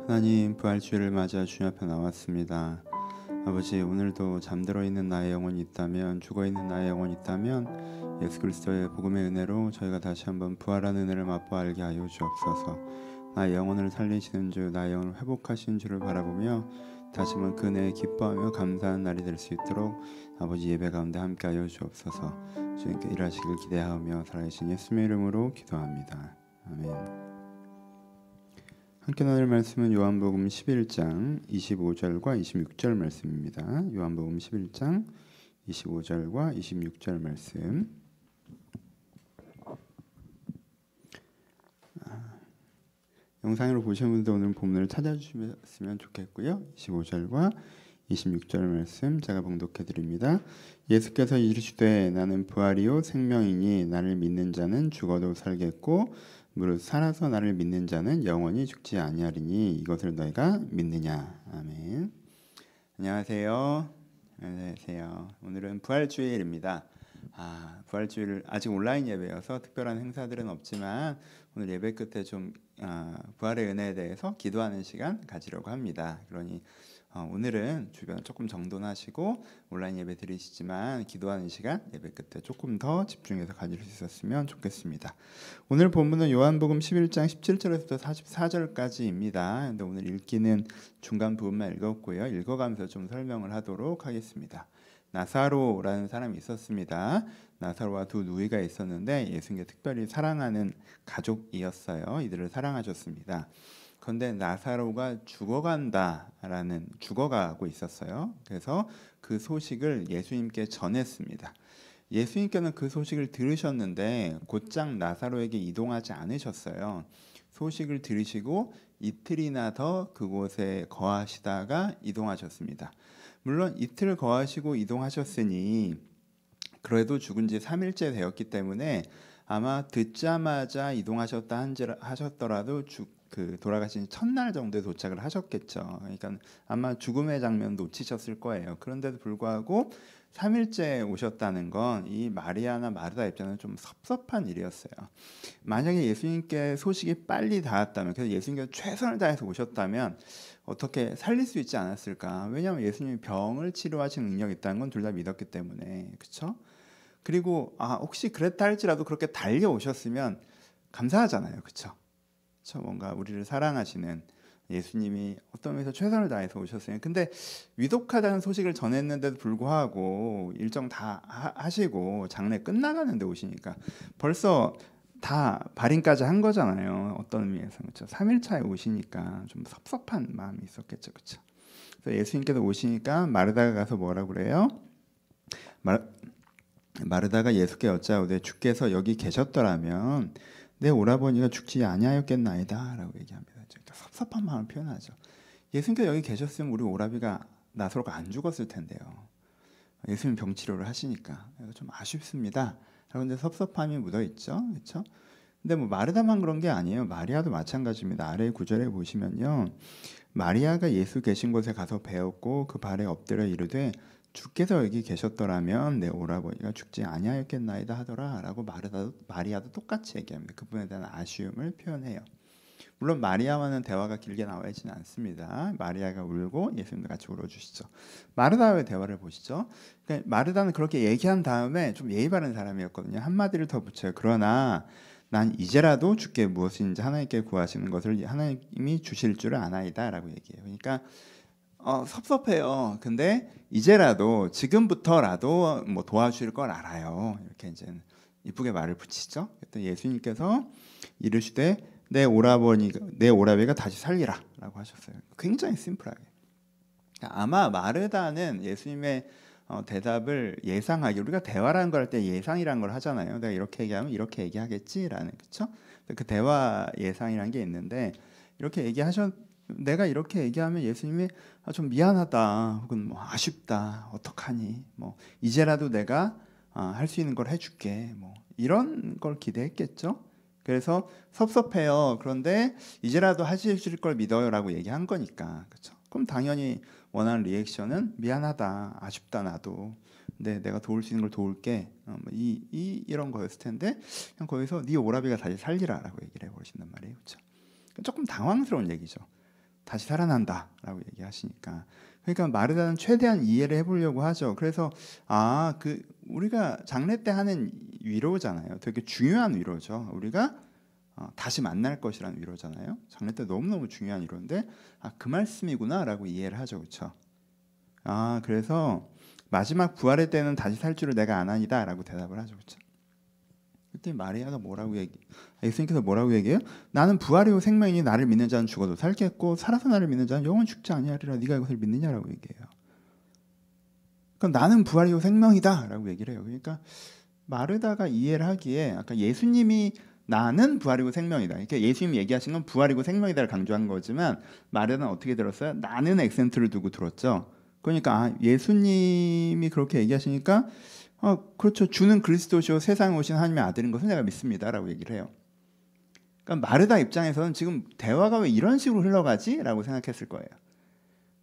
하나님, 부활주일을 맞아 주님 앞에 나왔습니다. 아버지, 오늘도 잠들어 있는 나의 영혼이 있다면, 죽어 있는 나의 영혼이 있다면 예수 그리스도의 복음의 은혜로 저희가 다시 한번 부활한 은혜를 맛보아 알게 하여 주옵소서. 나의 영혼을 살리시는 주, 나의 영혼을 회복하시는 주를 바라보며 다시 한번 그 은혜에 기뻐하며 감사하는 날이 될 수 있도록 아버지 예배 가운데 함께 하여 주옵소서. 주님께 일하시길 기대하며 살아계신 예수님의 이름으로 기도합니다. 아멘. 함께 나눌 말씀은 요한복음 11장 25절과 26절 말씀입니다. 요한복음 11장 25절과 26절 말씀. 영상으로 보시는 분들 오늘 본문을 찾아주시면 좋겠고요. 25절과 26절 말씀 제가 봉독해 드립니다. 예수께서 이르시되 나는 부활이요 생명이니 나를 믿는 자는 죽어도 살겠고 무릇 살아서 나를 믿는 자는 영원히 죽지 아니하리니 이것을 너희가 믿느냐. 아멘. 안녕하세요. 안녕하세요. 오늘은 부활주일입니다. 부활주일 아직 온라인 예배여서 특별한 행사들은 없지만 오늘 예배 끝에 좀 부활의 은혜에 대해서 기도하는 시간 가지려고 합니다. 그러니 오늘은 주변을 조금 정돈하시고 온라인 예배 드리시지만 기도하는 시간 예배 끝에 조금 더 집중해서 가질 수 있었으면 좋겠습니다. 오늘 본문은 요한복음 11장 17절에서부터 44절까지입니다. 근데 오늘 읽기는 중간 부분만 읽었고요. 읽어가면서 좀 설명을 하도록 하겠습니다. 나사로라는 사람이 있었습니다. 나사로와 두 누이가 있었는데 예수님께 특별히 사랑하는 가족이었어요. 이들을 사랑하셨습니다. 그런데 나사로가 죽어가고 있었어요. 그래서 그 소식을 예수님께 전했습니다. 예수님께는 그 소식을 들으셨는데 곧장 나사로에게 이동하지 않으셨어요. 소식을 들으시고 이틀이나 더 그곳에 거하시다가 이동하셨습니다. 물론 이틀 거하시고 이동하셨으니 그래도 죽은 지 3일째 되었기 때문에 아마 듣자마자 이동하셨다 하셨더라도 돌아가신 첫날 정도에 도착을 하셨겠죠. 그러니까 아마 죽음의 장면 놓치셨을 거예요. 그런데도 불구하고 3일째 오셨다는 건 이 마리아나 마르다 입장에는 좀 섭섭한 일이었어요. 만약에 예수님께 소식이 빨리 닿았다면, 그래서 예수님께 최선을 다해서 오셨다면 어떻게 살릴 수 있지 않았을까? 왜냐하면 예수님이 병을 치료하시는 능력이 있다는 건 둘 다 믿었기 때문에, 그렇죠? 그리고 혹시 그랬다 할지라도 그렇게 달려오셨으면 감사하잖아요, 그렇죠? 뭔가 우리를 사랑하시는 예수님이 어떤 면에서 최선을 다해서 오셨어요. 근데 위독하다는 소식을 전했는데도 불구하고 일정 다 하시고 장례 끝나가는데 오시니까 벌써 다 발인까지 한 거잖아요. 어떤 의미에서 그렇죠. 3일 차에 오시니까 좀 섭섭한 마음이 있었겠죠, 그렇죠. 그래서 예수님께서 오시니까 마르다가 가서 뭐라고 그래요? 마르다가 예수께 여짜오되 주께서 여기 계셨더라면 내 오라버니가 죽지 아니하였겠나이다 라고 얘기합니다. 섭섭한 마음을 표현하죠. 예수님께서 여기 계셨으면 우리 오라비가 나사로가 안 죽었을 텐데요. 예수님 병치료를 하시니까 좀 아쉽습니다. 그런데 섭섭함이 묻어있죠. 그렇죠? 근데 마르다만 그런 게 아니에요. 마리아도 마찬가지입니다. 아래 구절에 보시면요. 마리아가 예수 계신 곳에 가서 배웠고 그 발에 엎드려 이르되 주께서 여기 계셨더라면 내 오라버니가 죽지 아니하였겠나이다 하더라 라고 마리아도 똑같이 얘기합니다. 그분에 대한 아쉬움을 표현해요. 물론 마리아와는 대화가 길게 나와 있지는 않습니다. 마리아가 울고 예수님도 같이 울어주시죠. 마르다와의 대화를 보시죠. 그러니까 마르다는 그렇게 얘기한 다음에 좀 예의 바른 사람이었거든요. 한마디를 더 붙여요. 그러나 난 이제라도 주께 무엇인지 하나님께 구하시는 것을 하나님이 주실 줄을 아나이다 라고 얘기해요. 그러니까 섭섭해요. 근데 이제라도 지금부터라도 도와줄 걸 알아요. 이렇게 이제 이쁘게 말을 붙이죠. 그랬더니 예수님께서 이르시되 내 오라비가 다시 살리라라고 하셨어요. 굉장히 심플하게. 아마 마르다는 예수님의 대답을 예상하기, 우리가 대화라는 걸 할 때 예상이라는 걸 하잖아요. 내가 이렇게 얘기하면 이렇게 얘기하겠지라는, 그렇죠? 그 대화 예상이라는 게 있는데 이렇게 내가 이렇게 얘기하면 예수님이 좀 미안하다 혹은 아쉽다 어떡하니 이제라도 내가 할 수 있는 걸 해줄게 이런 걸 기대했겠죠. 그래서 섭섭해요. 그런데 이제라도 하실 걸 믿어요라고 얘기한 거니까, 그렇죠? 그럼 당연히 원하는 리액션은 미안하다, 아쉽다 나도. 근데 내가 도울 수 있는 걸 도울게. 이런 거였을 텐데 그냥 거기서 네 오라비가 다시 살리라라고 얘기를 해버리신단 말이에요, 그렇죠? 조금 당황스러운 얘기죠. 다시 살아난다라고 얘기하시니까, 그러니까 마르다는 최대한 이해를 해보려고 하죠. 그래서 그 우리가 장례 때 하는 위로잖아요. 되게 중요한 위로죠. 우리가 다시 만날 것이라는 위로잖아요. 장례 때 너무너무 중요한 위로인데 그 말씀이구나라고 이해를 하죠. 그렇죠? 그래서 마지막 부활의 때는 다시 살 줄을 내가 아나니다라고 대답을 하죠. 그렇죠? 그때 마리아가 예수님께서 뭐라고 얘기해요? 나는 부활이요 생명이니 나를 믿는 자는 죽어도 살겠고 살아서 나를 믿는 자는 영원 죽지 아니하리라. 네가 이것을 믿느냐라고 얘기해요. 그러니까 나는 부활이요 생명이다라고 얘기를 해요. 그러니까 마르다가 이해를 하기에 아까 예수님이 나는 부활이고 생명이다. 그러니까 예수님이 얘기하신 건 부활이고 생명이다를 강조한 거지만 마르다는 어떻게 들었어요? 나는 액센트를 두고 들었죠. 그러니까 예수님이 그렇게 얘기하시니까 그렇죠. 주는 그리스도시요 세상에 오신 하나님의 아들인 것을 내가 믿습니다라고 얘기를 해요. 그러니까 마르다 입장에서는 지금 대화가 왜 이런 식으로 흘러가지? 라고 생각했을 거예요.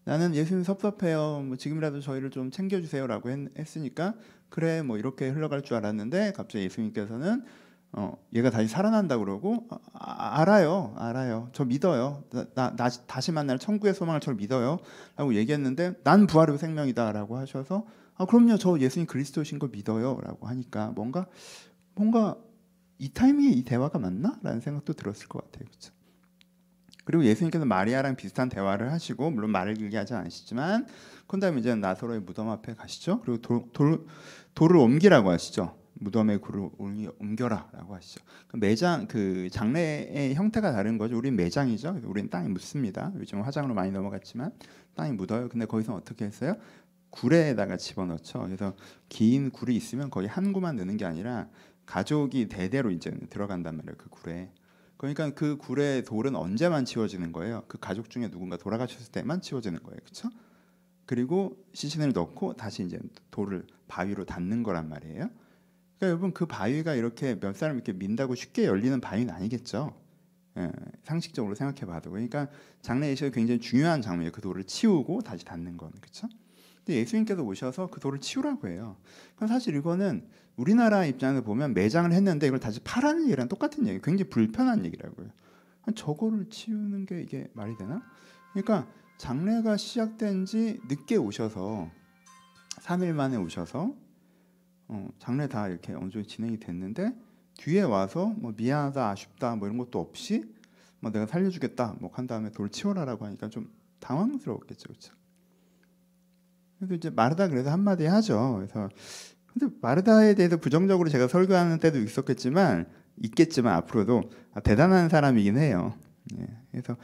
나는 예수님 섭섭해요. 뭐 지금이라도 저희를 좀 챙겨주세요라고 했으니까 그래 뭐 이렇게 흘러갈 줄 알았는데 갑자기 예수님께서는 얘가 다시 살아난다 그러고 알아요. 저 믿어요. 나 다시 만날 천국의 소망을 저 믿어요. 라고 얘기했는데 난 부활이고 생명이다라고 하셔서 그럼요. 저 예수님 그리스도신 거 믿어요. 라고 하니까 뭔가 이 타이밍에 이 대화가 맞나? 라는 생각도 들었을 것 같아요. 그렇죠? 그리고 예수님께서 마리아랑 비슷한 대화를 하시고 물론 말을 길게 하지 않으시지만 그 다음에 이제 나사로의 무덤 앞에 가시죠. 그리고 돌을 옮기라고 하시죠. 무덤에 굴을 옮겨라라고 하시죠. 매장 그 장례의 형태가 다른 거죠. 우리는 매장이죠. 우리는 땅에 묻습니다. 요즘 화장으로 많이 넘어갔지만 땅에 묻어요. 근데 거기서 어떻게 했어요? 굴에다가 집어넣죠. 그래서 긴 굴이 있으면 거의 한 구만 넣는 게 아니라 가족이 대대로 이제 들어간단 말이에요. 그 굴에. 그러니까 그 굴의 돌은 언제만 치워지는 거예요? 그 가족 중에 누군가 돌아가셨을 때만 치워지는 거예요. 그렇죠? 그리고 시신을 넣고 다시 이제 돌을 바위로 닿는 거란 말이에요. 그러니까 여러분 그 바위가 이렇게 몇 사람 이렇게 민다고 쉽게 열리는 바위는 아니겠죠. 상식적으로 생각해봐도. 그러니까 장례 예식이 굉장히 중요한 장면이에요. 그 돌을 치우고 다시 닿는 건. 그렇죠? 근데 예수님께서 오셔서 그 돌을 치우라고 해요. 그럼 사실 이거는 우리나라 입장에서 보면 매장을 했는데 이걸 다시 파라는 얘기랑 똑같은 얘기예요. 굉장히 불편한 얘기라고요. 저거를 치우는 게 이게 말이 되나? 그러니까 장례가 시작된 지 늦게 오셔서 3일 만에 오셔서 장례 다 이렇게 어느 정도 진행이 됐는데 뒤에 와서 뭐 미안하다 아쉽다 뭐 이런 것도 없이 뭐 내가 살려주겠다 뭐 한 다음에 돌 치워라라고 하니까 좀 당황스러웠겠죠. 그렇죠? 그래서 이제 마르다 그래서 한마디 하죠. 그래서 근데 마르다에 대해서 부정적으로 제가 설교하는 때도 있겠지만 앞으로도 대단한 사람이긴 해요. 그래서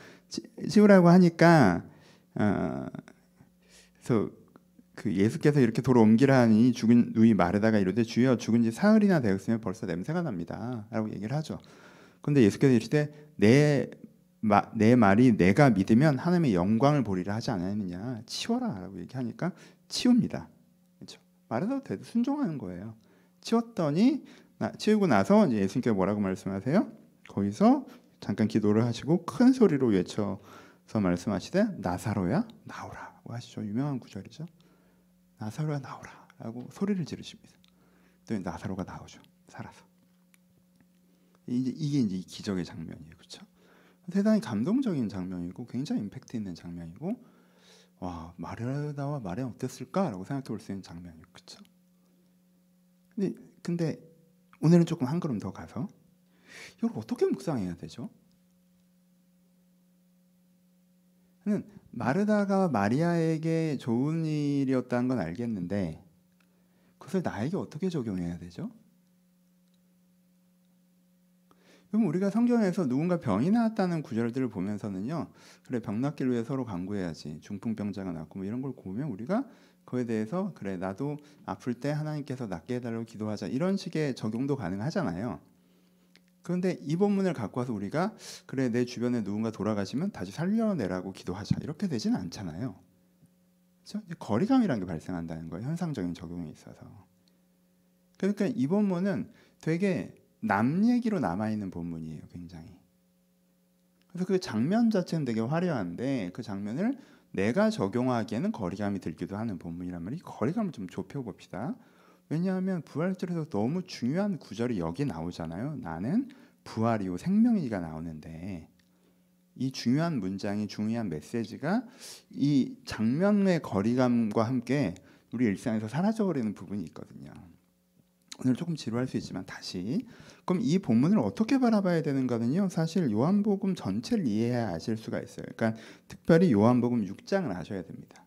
치우라고 하니까 그래서 그 예수께서 이렇게 돌을 옮기라 하니 죽은 누이 마르다가 이르되 주여 죽은 지 사흘이나 되었으면 벌써 냄새가 납니다라고 얘기를 하죠. 그런데 예수께서 이르시되 내 말이 내가 믿으면 하나님의 영광을 보리라 하지 않았느냐 치워라라고 얘기하니까 치웁니다. 그렇죠? 마르다도 되게 순종하는 거예요. 치우고 나서 이제 예수님께서 뭐라고 말씀하세요? 거기서 잠깐 기도를 하시고 큰 소리로 외쳐서 말씀하시되 나사로야 나오라고 하시죠. 유명한 구절이죠. 나사로야 나오라라고 소리를 지르십니다. 그랬더니 나사로가 나오죠. 살아서. 이게 이제 기적의 장면이에요. 그렇죠? 대단히 감동적인 장면이고 굉장히 임팩트 있는 장면이고 와 마르다와 마리아 어땠을까라고 생각해 볼 수 있는 장면이에요. 그렇죠? 근데 오늘은 조금 한 걸음 더 가서 이걸 어떻게 묵상해야 되죠? 마르다가 마리아에게 좋은 일이었다는 건 알겠는데 그것을 나에게 어떻게 적용해야 되죠? 그럼 우리가 성경에서 누군가 병이 나았다는 구절들을 보면서는요, 그래 병 낫기를 위해 서로 간구해야지. 중풍병자가 낫고 뭐 이런 걸 보면 우리가 그에 대해서 그래 나도 아플 때 하나님께서 낫게 해달라고 기도하자 이런 식의 적용도 가능하잖아요. 그런데 이 본문을 갖고 와서 우리가 그래 내 주변에 누군가 돌아가시면 다시 살려내라고 기도하자 이렇게 되지는 않잖아요. 그렇죠? 거리감이라는 게 발생한다는 거예요. 현상적인 적용에 있어서. 그러니까 이 본문은 되게 남 얘기로 남아있는 본문이에요. 굉장히. 그래서 그 장면 자체는 되게 화려한데 그 장면을 내가 적용하기에는 거리감이 들기도 하는 본문이란 말이에요. 거리감을 좀 좁혀봅시다. 왜냐하면 부활절에서 너무 중요한 구절이 여기 나오잖아요. 나는 부활이요 생명이가 나오는데 이 중요한 문장이 중요한 메시지가 이 장면의 거리감과 함께 우리 일상에서 사라져버리는 부분이 있거든요. 오늘 조금 지루할 수 있지만 다시 그럼 이 본문을 어떻게 바라봐야 되는가는요. 사실 요한복음 전체를 이해해야 아실 수가 있어요. 그러니까 특별히 요한복음 6장을 아셔야 됩니다.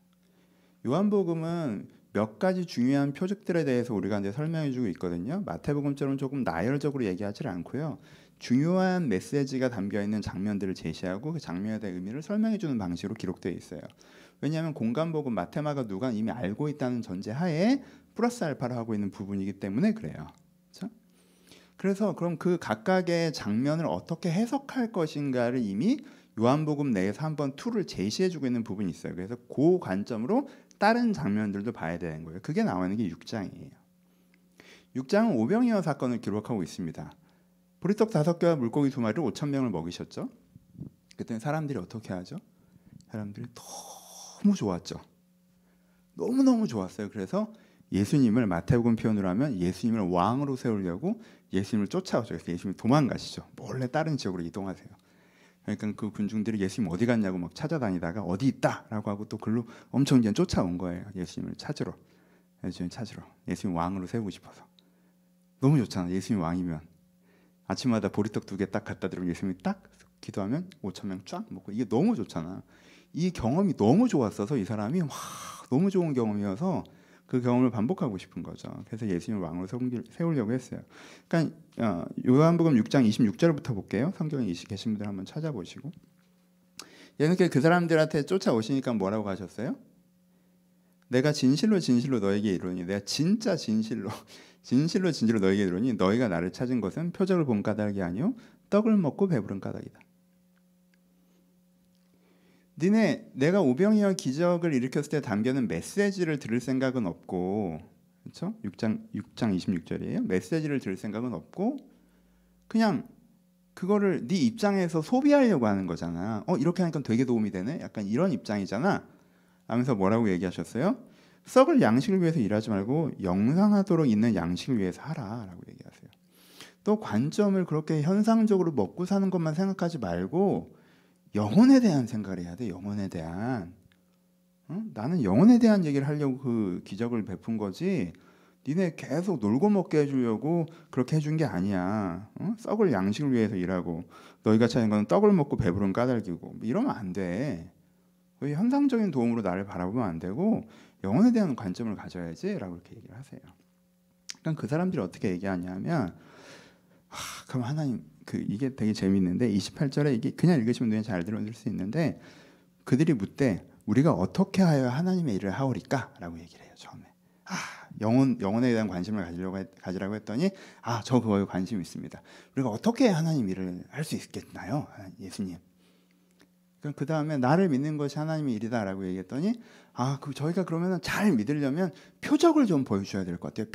요한복음은 몇 가지 중요한 표적들에 대해서 우리가 이제 설명해주고 있거든요. 마태복음처럼 조금 나열적으로 얘기하지 않고요. 중요한 메시지가 담겨있는 장면들을 제시하고 그 장면에 대한 의미를 설명해주는 방식으로 기록되어 있어요. 왜냐하면 공간복음, 마테마가 누가 이미 알고 있다는 전제하에 플러스 알파를 하고 있는 부분이기 때문에 그래요. 그렇죠? 그래서 그럼 그 각각의 장면을 어떻게 해석할 것인가를 이미 요한복음 내에서 한번 툴을 제시해주고 있는 부분이 있어요. 그래서 그 관점으로 다른 장면들도 봐야 되는 거예요. 그게 나오는 게 6장이에요. 6장은 오병이어 사건을 기록하고 있습니다. 보리떡 5개와 물고기 2마리를 5,000명을 먹이셨죠. 그때 사람들이 어떻게 하죠? 사람들이 너무 좋았죠. 너무너무 좋았어요. 그래서 예수님을 마태복음 표현으로 하면 예수님을 왕으로 세우려고 예수님을 쫓아오죠. 그래서 예수님이 도망가시죠. 몰래 다른 지역으로 이동하세요. 그러니까 그 군중들이 예수님 어디 갔냐고 막 찾아다니다가 어디 있다라고 하고 또 글로 엄청 이제 쫓아온 거예요. 예수님을 찾으러. 예수님 왕으로 세우고 싶어서. 너무 좋잖아. 예수님 왕이면. 아침마다 보리떡 2개 딱 갖다 드리면 예수님이 딱 기도하면 5,000명 쫙 먹고. 이게 너무 좋잖아. 이 경험이 너무 좋았어서 이 사람이 막 너무 좋은 경험이어서 그 경험을 반복하고 싶은 거죠. 그래서 예수님을 왕으로 세우려고 했어요. 그러니까 요한복음 6장 26절부터 볼게요. 성경에 계신 분들 한번 찾아보시고. 예수님께 그 사람들한테 쫓아오시니까 뭐라고 하셨어요? 내가 진실로 진실로 너에게 이르노니, 내가 진짜 진실로 너에게 이르노니 너희가 나를 찾은 것은 표적을 본 까닭이 아니요 떡을 먹고 배부른 까닭이다. 내가 오병이어 기적을 일으켰을 때 담겨는 메시지를 들을 생각은 없고, 그렇죠? 6장 26절이에요. 메시지를 들을 생각은 없고 그냥 그거를 네 입장에서 소비하려고 하는 거잖아. 이렇게 하니까 되게 도움이 되네. 약간 이런 입장이잖아. 하면서 뭐라고 얘기하셨어요? 썩을 양식을 위해서 일하지 말고 영상하도록 있는 양식을 위해서 하라라고 얘기하세요. 또 관점을 그렇게 현상적으로 먹고 사는 것만 생각하지 말고 영혼에 대한 생각을 해야 돼. 영혼에 대한. 나는 영혼에 대한 얘기를 하려고 그 기적을 베푼 거지. 니네 계속 놀고 먹게 해주려고 그렇게 해준 게 아니야. 썩을 양식을 위해서 일하고 너희가 찾은 건 떡을 먹고 배부른 까닭이고 이러면 안 돼. 현상적인 도움으로 나를 바라보면 안 되고 영혼에 대한 관점을 가져야지 라고 이렇게 얘기를 하세요. 그러니까 그 사람들이 어떻게 얘기하냐면 그럼 하나님 이게 되게 재밌는데 28절에 이게 그냥 읽으시면 눈에 잘 들어줄 수 있는데 그들이 묻되 우리가 어떻게 하여 하나님의 일을 하오리까? 라고 얘기를 해요. 처음에 영혼에 대한 관심을 가지라고 했더니 저 그거에 관심이 있습니다. 우리가 어떻게 하나님 일을 할 수 있겠나요? 예수님. 그 다음에 나를 믿는 것이 하나님의 일이다 라고 얘기했더니 저희가 그러면 잘 믿으려면 표적을 좀 보여주셔야 될 것 같아요.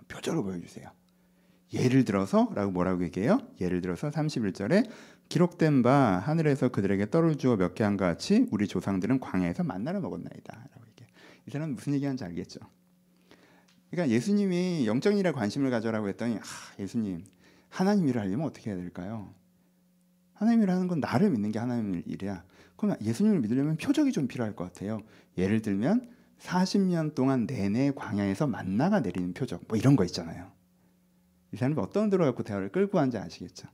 표적을 보여주세요. 예를 들어서 라고 뭐라고 얘기해요? 예를 들어서 31절에 기록된 바 하늘에서 그들에게 떡을 주어 몇 개 한것 같이 우리 조상들은 광야에서 만나를 먹었나이다 라고 얘기해요. 이 사람은 무슨 얘기하는지 알겠죠? 그러니까 예수님이 영적인 일에 관심을 가져라고 했더니 예수님 하나님 일을 하려면 어떻게 해야 될까요? 하나님 일을 하는 건 나를 믿는 게 하나님 일이야. 그럼 예수님을 믿으려면 표적이 좀 필요할 것 같아요. 예를 들면 40년 동안 내내 광야에서 만나가 내리는 표적 뭐 이런 거 있잖아요. 이 사람이 어떤 데로 갖고 대화를 끌고 왔는지 아시겠죠?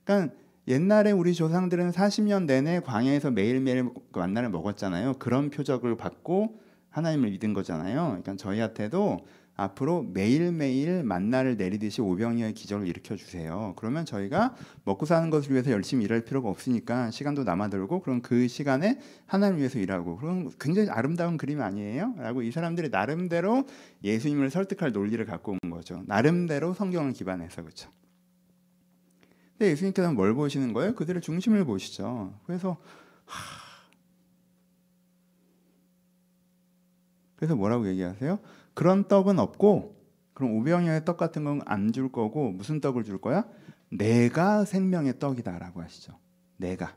그러니까 옛날에 우리 조상들은 40년 내내 광야에서 매일매일 만나를 먹었잖아요. 그런 표적을 받고 하나님을 믿은 거잖아요. 그러니까 저희한테도 앞으로 매일매일 만나를 내리듯이 오병이어의 기적을 일으켜 주세요. 그러면 저희가 먹고 사는 것을 위해서 열심히 일할 필요가 없으니까 시간도 남아들고 그럼 그 시간에 하나님을 위해서 일하고 그럼 굉장히 아름다운 그림 아니에요? 라고 이 사람들이 나름대로 예수님을 설득할 논리를 갖고 온 거죠. 나름대로 성경을 기반해서. 그렇죠? 근데 예수님께서는 뭘 보시는 거예요? 그들의 중심을 보시죠. 그래서 뭐라고 얘기하세요? 그런 떡은 없고 그럼 오병이어의 떡 같은 건 안 줄 거고 무슨 떡을 줄 거야? 내가 생명의 떡이다라고 하시죠. 내가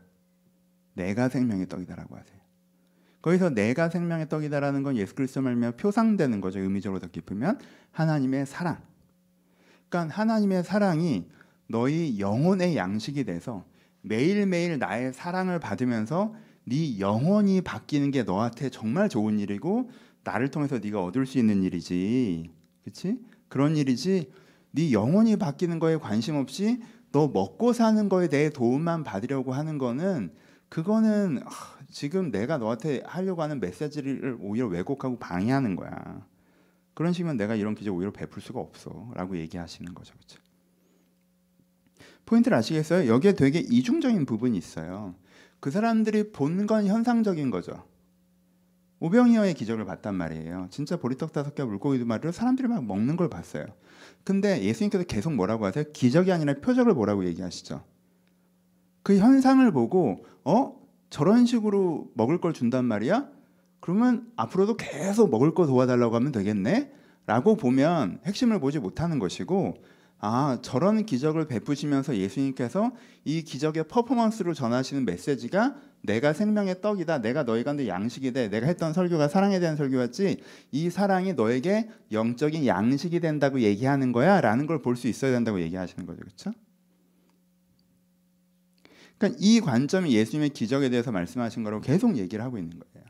생명의 떡이다라고 하세요. 거기서 내가 생명의 떡이다라는 건 예수 그리스도 말미암아 표상되는 거죠. 의미적으로 더 깊으면 하나님의 사랑. 그러니까 하나님의 사랑이 너희 영혼의 양식이 돼서 매일매일 나의 사랑을 받으면서 네 영혼이 바뀌는 게 너한테 정말 좋은 일이고 나를 통해서 네가 얻을 수 있는 일이지, 그렇지? 그런 일이지. 네 영혼이 바뀌는 거에 관심 없이 너 먹고 사는 거에 대해 도움만 받으려고 하는 거는 그거는 지금 내가 너한테 하려고 하는 메시지를 오히려 왜곡하고 방해하는 거야. 그런 식이면 내가 이런 기적 오히려 베풀 수가 없어라고 얘기하시는 거죠, 그렇죠? 포인트를 아시겠어요? 여기에 되게 이중적인 부분이 있어요. 그 사람들이 본 건 현상적인 거죠. 오병이어의 기적을 봤단 말이에요. 진짜 보리떡 5개 물고기 2마리로 사람들이 막 먹는 걸 봤어요. 근데 예수님께서 계속 뭐라고 하세요? 기적이 아니라 표적을 보라고 얘기하시죠. 그 현상을 보고 저런 식으로 먹을 걸 준단 말이야? 그러면 앞으로도 계속 먹을 거 도와달라고 하면 되겠네? 라고 보면 핵심을 보지 못하는 것이고, 저런 기적을 베푸시면서 예수님께서 이 기적의 퍼포먼스로 전하시는 메시지가 내가 생명의 떡이다, 내가 너희 가운데 양식이다, 내가 했던 설교가 사랑에 대한 설교였지 이 사랑이 너에게 영적인 양식이 된다고 얘기하는 거야 라는 걸 볼 수 있어야 된다고 얘기하시는 거죠, 그렇죠? 그러니까 이 관점이 예수님의 기적에 대해서 말씀하신 거라고 계속 얘기를 하고 있는 거예요.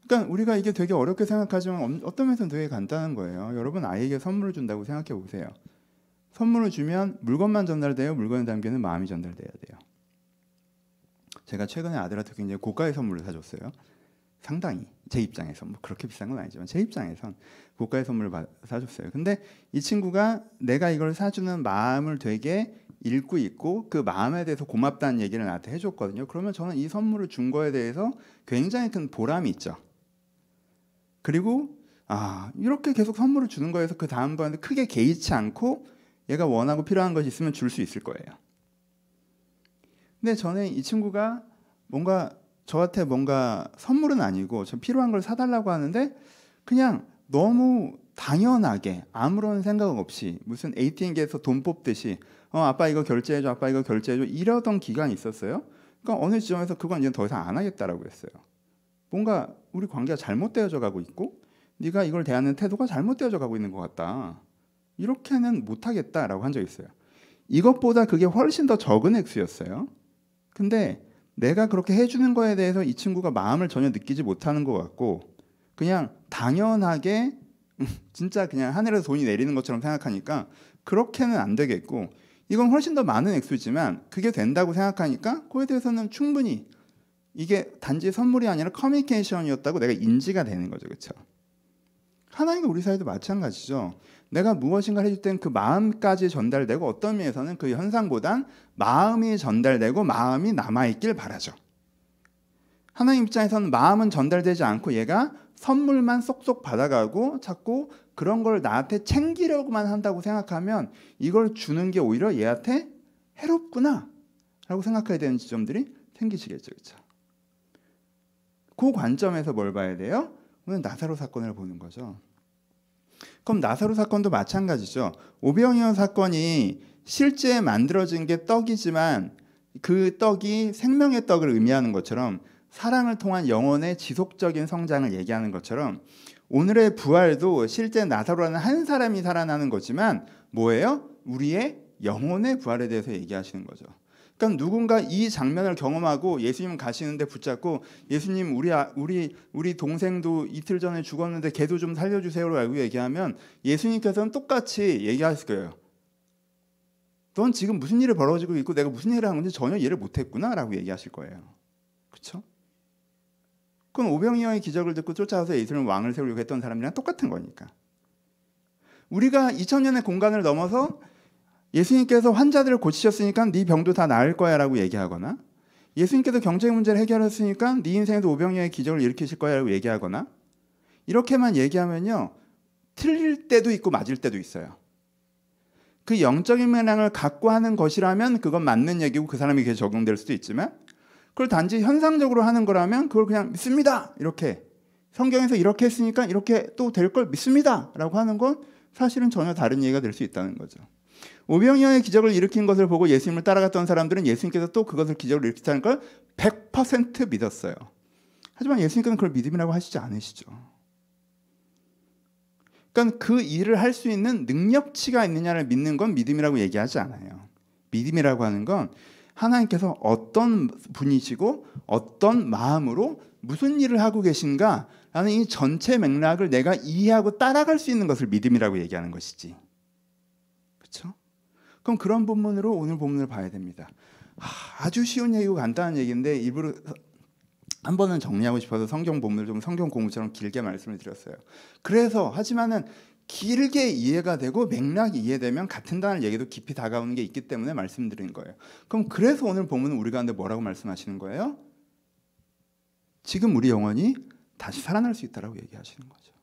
그러니까 우리가 이게 되게 어렵게 생각하지만 어떤 면에서는 되게 간단한 거예요. 여러분 아이에게 선물을 준다고 생각해 보세요. 선물을 주면 물건만 전달돼요? 물건에 담기는 마음이 전달돼야 돼요? 제가 최근에 아들한테 굉장히 고가의 선물을 사줬어요. 상당히 제 입장에서 뭐 그렇게 비싼 건 아니지만 제 입장에선 고가의 선물을 사줬어요. 근데 이 친구가 내가 이걸 사주는 마음을 되게 읽고 있고 그 마음에 대해서 고맙다는 얘기를 나한테 해줬거든요. 그러면 저는 이 선물을 준 거에 대해서 굉장히 큰 보람이 있죠. 그리고 이렇게 계속 선물을 주는 거에서 그 다음번에 크게 개의치 않고 얘가 원하고 필요한 것이 있으면 줄 수 있을 거예요. 근데 저는 이 친구가 저한테 뭔가 선물은 아니고 저 필요한 걸 사달라고 하는데 그냥 너무 당연하게 아무런 생각 없이 무슨 ATM기에서 돈 뽑듯이 아빠 이거 결제해줘, 아빠 이거 결제해줘 이러던 기간이 있었어요. 그러니까 어느 지점에서 그건 이제 더 이상 안 하겠다라고 했어요. 뭔가 우리 관계가 잘못되어져 가고 있고 네가 이걸 대하는 태도가 잘못되어져 가고 있는 것 같다. 이렇게는 못하겠다라고 한 적이 있어요. 이것보다 그게 훨씬 더 적은 액수였어요. 근데 내가 그렇게 해주는 거에 대해서 이 친구가 마음을 전혀 느끼지 못하는 것 같고 그냥 당연하게 진짜 그냥 하늘에서 돈이 내리는 것처럼 생각하니까 그렇게는 안 되겠고 이건 훨씬 더 많은 액수지만 그게 된다고 생각하니까 그거에 대해서는 충분히 이게 단지 선물이 아니라 커뮤니케이션이었다고 내가 인지가 되는 거죠. 그렇죠? 하나님과 우리 사이도 마찬가지죠. 내가 무엇인가를 해줄 땐 그 마음까지 전달되고 어떤 면에서는 그 현상보단 마음이 전달되고 마음이 남아있길 바라죠. 하나님 입장에서는 마음은 전달되지 않고 얘가 선물만 쏙쏙 받아가고 자꾸 그런 걸 나한테 챙기려고만 한다고 생각하면 이걸 주는 게 오히려 얘한테 해롭구나 라고 생각해야 되는 지점들이 생기시겠죠. 그렇죠? 그 관점에서 뭘 봐야 돼요? 오늘 나사로 사건을 보는 거죠. 그럼 나사로 사건도 마찬가지죠. 오병이어 사건이 실제 만들어진 게 떡이지만 그 떡이 생명의 떡을 의미하는 것처럼 사랑을 통한 영혼의 지속적인 성장을 얘기하는 것처럼 오늘의 부활도 실제 나사로라는 한 사람이 살아나는 거지만 뭐예요? 우리의 영혼의 부활에 대해서 얘기하시는 거죠. 그러니까 누군가 이 장면을 경험하고 예수님 가시는데 붙잡고 예수님 우리 동생도 이틀 전에 죽었는데 걔도 좀 살려주세요라고 얘기하면 예수님께서는 똑같이 얘기하실 거예요. 넌 지금 무슨 일이 벌어지고 있고 내가 무슨 일을 한 건지 전혀 이해를 못했구나라고 얘기하실 거예요. 그렇죠? 그건 오병이어의 기적을 듣고 쫓아와서 예수님 왕을 세우려고 했던 사람이랑 똑같은 거니까. 우리가 2000년의 공간을 넘어서 예수님께서 환자들을 고치셨으니까 네 병도 다 나을 거야 라고 얘기하거나 예수님께서 경제 문제를 해결했으니까 네 인생에도 오병이어의 기적을 일으키실 거야 라고 얘기하거나 이렇게만 얘기하면요 틀릴 때도 있고 맞을 때도 있어요. 그 영적인 맥락을 갖고 하는 것이라면 그건 맞는 얘기고 그 사람에게 적용될 수도 있지만 그걸 단지 현상적으로 하는 거라면 그걸 그냥 믿습니다 이렇게 성경에서 이렇게 했으니까 이렇게 또 될 걸 믿습니다 라고 하는 건 사실은 전혀 다른 얘기가 될 수 있다는 거죠. 오병이어의 기적을 일으킨 것을 보고 예수님을 따라갔던 사람들은 예수님께서 또 그것을 기적을 일으키다는 걸 100% 믿었어요. 하지만 예수님께서는 그걸 믿음이라고 하시지 않으시죠. 그러니까 그 일을 할 수 있는 능력치가 있느냐를 믿는 건 믿음이라고 얘기하지 않아요. 믿음이라고 하는 건 하나님께서 어떤 분이시고 어떤 마음으로 무슨 일을 하고 계신가 라는 이 전체 맥락을 내가 이해하고 따라갈 수 있는 것을 믿음이라고 얘기하는 것이지. 그렇죠? 그럼 그런 본문으로 오늘 본문을 봐야 됩니다. 아주 쉬운 얘기고 간단한 얘기인데 일부러 한 번은 정리하고 싶어서 성경 본문을 좀 성경 공부처럼 길게 말씀을 드렸어요. 그래서 하지만은 길게 이해가 되고 맥락이 이해되면 같은 단어 얘기도 깊이 다가오는 게 있기 때문에 말씀드린 거예요. 그럼 그래서 오늘 본문은 우리 가운데 뭐라고 말씀하시는 거예요? 지금 우리 영혼이 다시 살아날 수 있다라고 얘기하시는 거죠.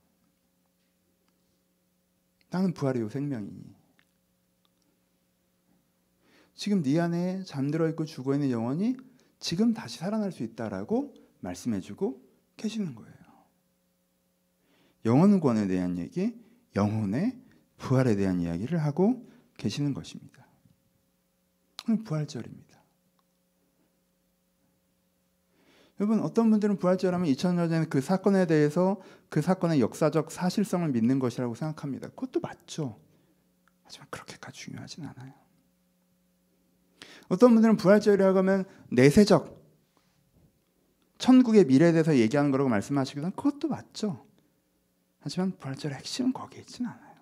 나는 부활이요 생명이니. 지금 네 안에 잠들어 있고 죽어 있는 영혼이 지금 다시 살아날 수 있다라고 말씀해주고 계시는 거예요. 영혼권에 대한 얘기, 영혼의 부활에 대한 이야기를 하고 계시는 것입니다. 오늘 부활절입니다. 여러분, 어떤 분들은 부활절하면 2000년 전에 그 사건에 대해서 그 사건의 역사적 사실성을 믿는 것이라고 생각합니다. 그것도 맞죠. 하지만 그렇게까지 중요하진 않아요. 어떤 분들은 부활절이라고 하면 내세적 천국의 미래에 대해서 얘기하는 거라고 말씀하시기도 하면 그것도 맞죠. 하지만 부활절의 핵심은 거기에 있진 않아요.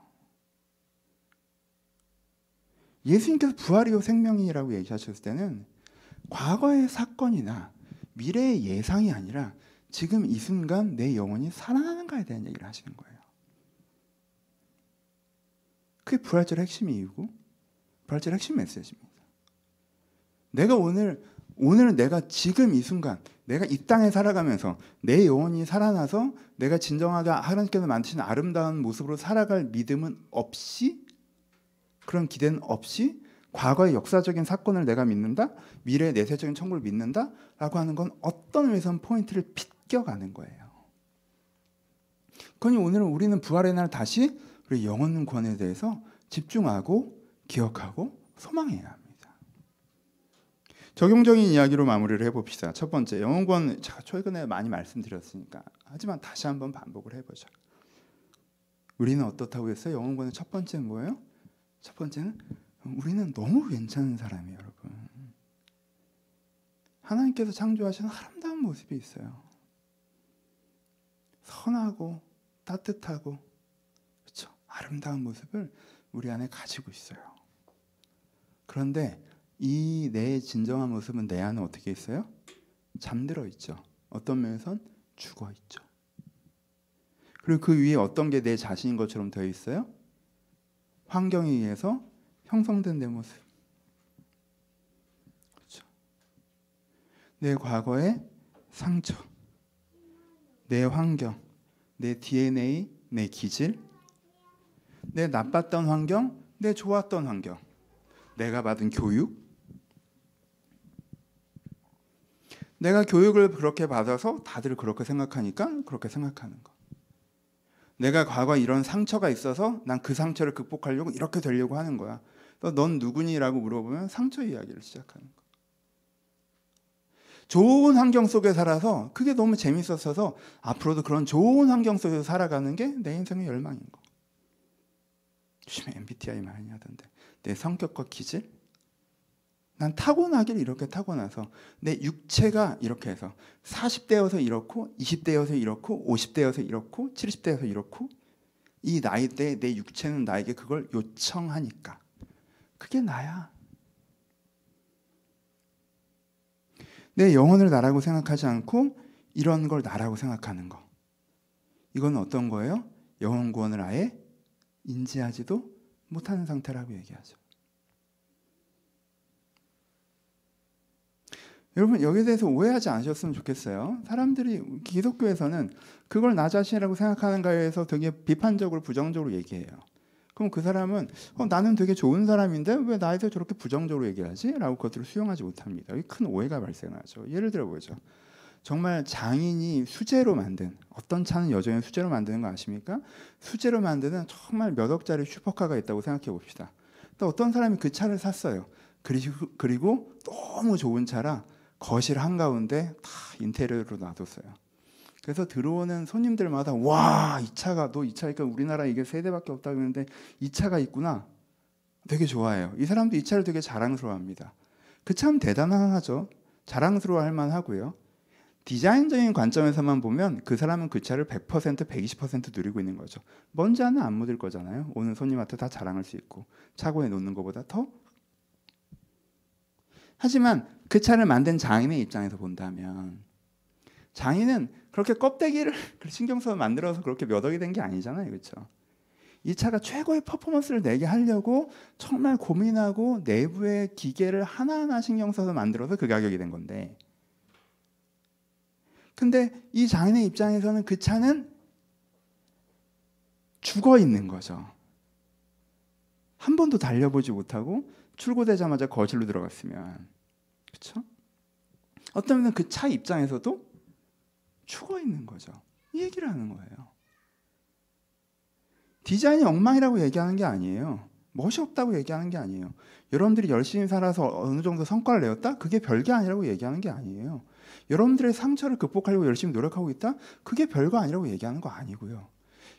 예수님께서 부활이요 생명이라고 얘기하셨을 때는 과거의 사건이나 미래의 예상이 아니라 지금 이 순간 내 영혼이 살아나는가에 대한 얘기를 하시는 거예요. 그게 부활절의 핵심이고 부활절의 핵심 메시지입니다. 내가 오늘 내가 지금 이 순간 내가 이 땅에 살아가면서 내 영혼이 살아나서 내가 진정하게 하나님께서 만드신 아름다운 모습으로 살아갈 믿음은 없이, 그런 기대는 없이 과거의 역사적인 사건을 내가 믿는다, 미래의 내세적인 천국을 믿는다 라고 하는 건 어떤 의미에서는 포인트를 빗겨가는 거예요. 그러니 오늘은 우리는 부활의 날 다시 우리 영혼권에 대해서 집중하고 기억하고 소망해야 합니다. 적용적인 이야기로 마무리를 해봅시다. 첫 번째, 영혼권, 제가 최근에 많이 말씀드렸으니까 하지만 다시 한번 반복을 해보죠. 우리는 어떻다고 했어요? 영혼권의 첫 번째는 뭐예요? 첫 번째는 우리는 너무 괜찮은 사람이에요, 여러분. 하나님께서 창조하신 아름다운 모습이 있어요. 선하고 따뜻하고, 그렇죠? 아름다운 모습을 우리 안에 가지고 있어요. 그런데 이 내 진정한 모습은 내 안에 어떻게 있어요? 잠들어 있죠. 어떤 면에선 죽어 있죠. 그리고 그 위에 어떤 게 내 자신인 것처럼 되어 있어요? 환경에 의해서 형성된 내 모습. 그렇죠. 내 과거의 상처, 내 환경, 내 DNA, 내 기질, 내 나빴던 환경, 내 좋았던 환경, 내가 받은 교육, 내가 교육을 그렇게 받아서 다들 그렇게 생각하니까 그렇게 생각하는 거. 내가 과거에 이런 상처가 있어서 난 그 상처를 극복하려고 이렇게 되려고 하는 거야. 넌 누구니? 라고 물어보면 상처 이야기를 시작하는 거. 좋은 환경 속에 살아서 그게 너무 재밌었어서 앞으로도 그런 좋은 환경 속에서 살아가는 게 내 인생의 열망인 거. 요즘에 MBTI 많이 하던데 내 성격과 기질? 난 타고나길 이렇게 타고나서 내 육체가 이렇게 해서 40대여서 이렇고 20대여서 이렇고 50대여서 이렇고 70대여서 이렇고 이 나이대에 내 육체는 나에게 그걸 요청하니까 그게 나야. 내 영혼을 나라고 생각하지 않고 이런 걸 나라고 생각하는 거. 이건 어떤 거예요? 영혼 구원을 아예 인지하지도 못하는 상태라고 얘기하죠. 여러분, 여기에 대해서 오해하지 않으셨으면 좋겠어요. 사람들이 기독교에서는 그걸 나 자신이라고 생각하는 거에 대해서 되게 비판적으로 부정적으로 얘기해요. 그럼 그 사람은 나는 되게 좋은 사람인데 왜 나에 대해서 저렇게 부정적으로 얘기하지? 라고 그것들을 수용하지 못합니다. 여기 큰 오해가 발생하죠. 예를 들어 보죠. 정말 장인이 수제로 만든, 어떤 차는 여전히 수제로 만드는 거 아십니까? 수제로 만드는 정말 몇 억짜리 슈퍼카가 있다고 생각해 봅시다. 또 어떤 사람이 그 차를 샀어요. 그리고 너무 좋은 차라 거실 한가운데 다 인테리어로 놔뒀어요. 그래서 들어오는 손님들마다 와, 이 차가, 너 이 차니까 우리나라 이게 세 대밖에 없다고 했는데 이 차가 있구나. 되게 좋아해요. 이 사람도 이 차를 되게 자랑스러워합니다. 그 참 대단하죠. 자랑스러워할 만하고요. 디자인적인 관점에서만 보면 그 사람은 그 차를 100%, 120% 누리고 있는 거죠. 먼지 하나 안 묻을 거잖아요. 오는 손님한테 다 자랑할 수 있고 차고에 놓는 것보다 더. 하지만 그 차를 만든 장인의 입장에서 본다면 장인은 그렇게 껍데기를 신경 써서 만들어서 그렇게 몇 억이 된 게 아니잖아요. 그렇죠? 이 차가 최고의 퍼포먼스를 내게 하려고 정말 고민하고 내부의 기계를 하나하나 신경 써서 만들어서 그 가격이 된 건데, 근데 이 장인의 입장에서는 그 차는 죽어 있는 거죠. 한 번도 달려보지 못하고 출고되자마자 거실로 들어갔으면, 그렇죠? 어쩌면 그 차 입장에서도 죽어 있는 거죠. 이 얘기를 하는 거예요. 디자인이 엉망이라고 얘기하는 게 아니에요. 멋이 없다고 얘기하는 게 아니에요. 여러분들이 열심히 살아서 어느 정도 성과를 내었다? 그게 별게 아니라고 얘기하는 게 아니에요. 여러분들의 상처를 극복하려고 열심히 노력하고 있다? 그게 별거 아니라고 얘기하는 거 아니고요.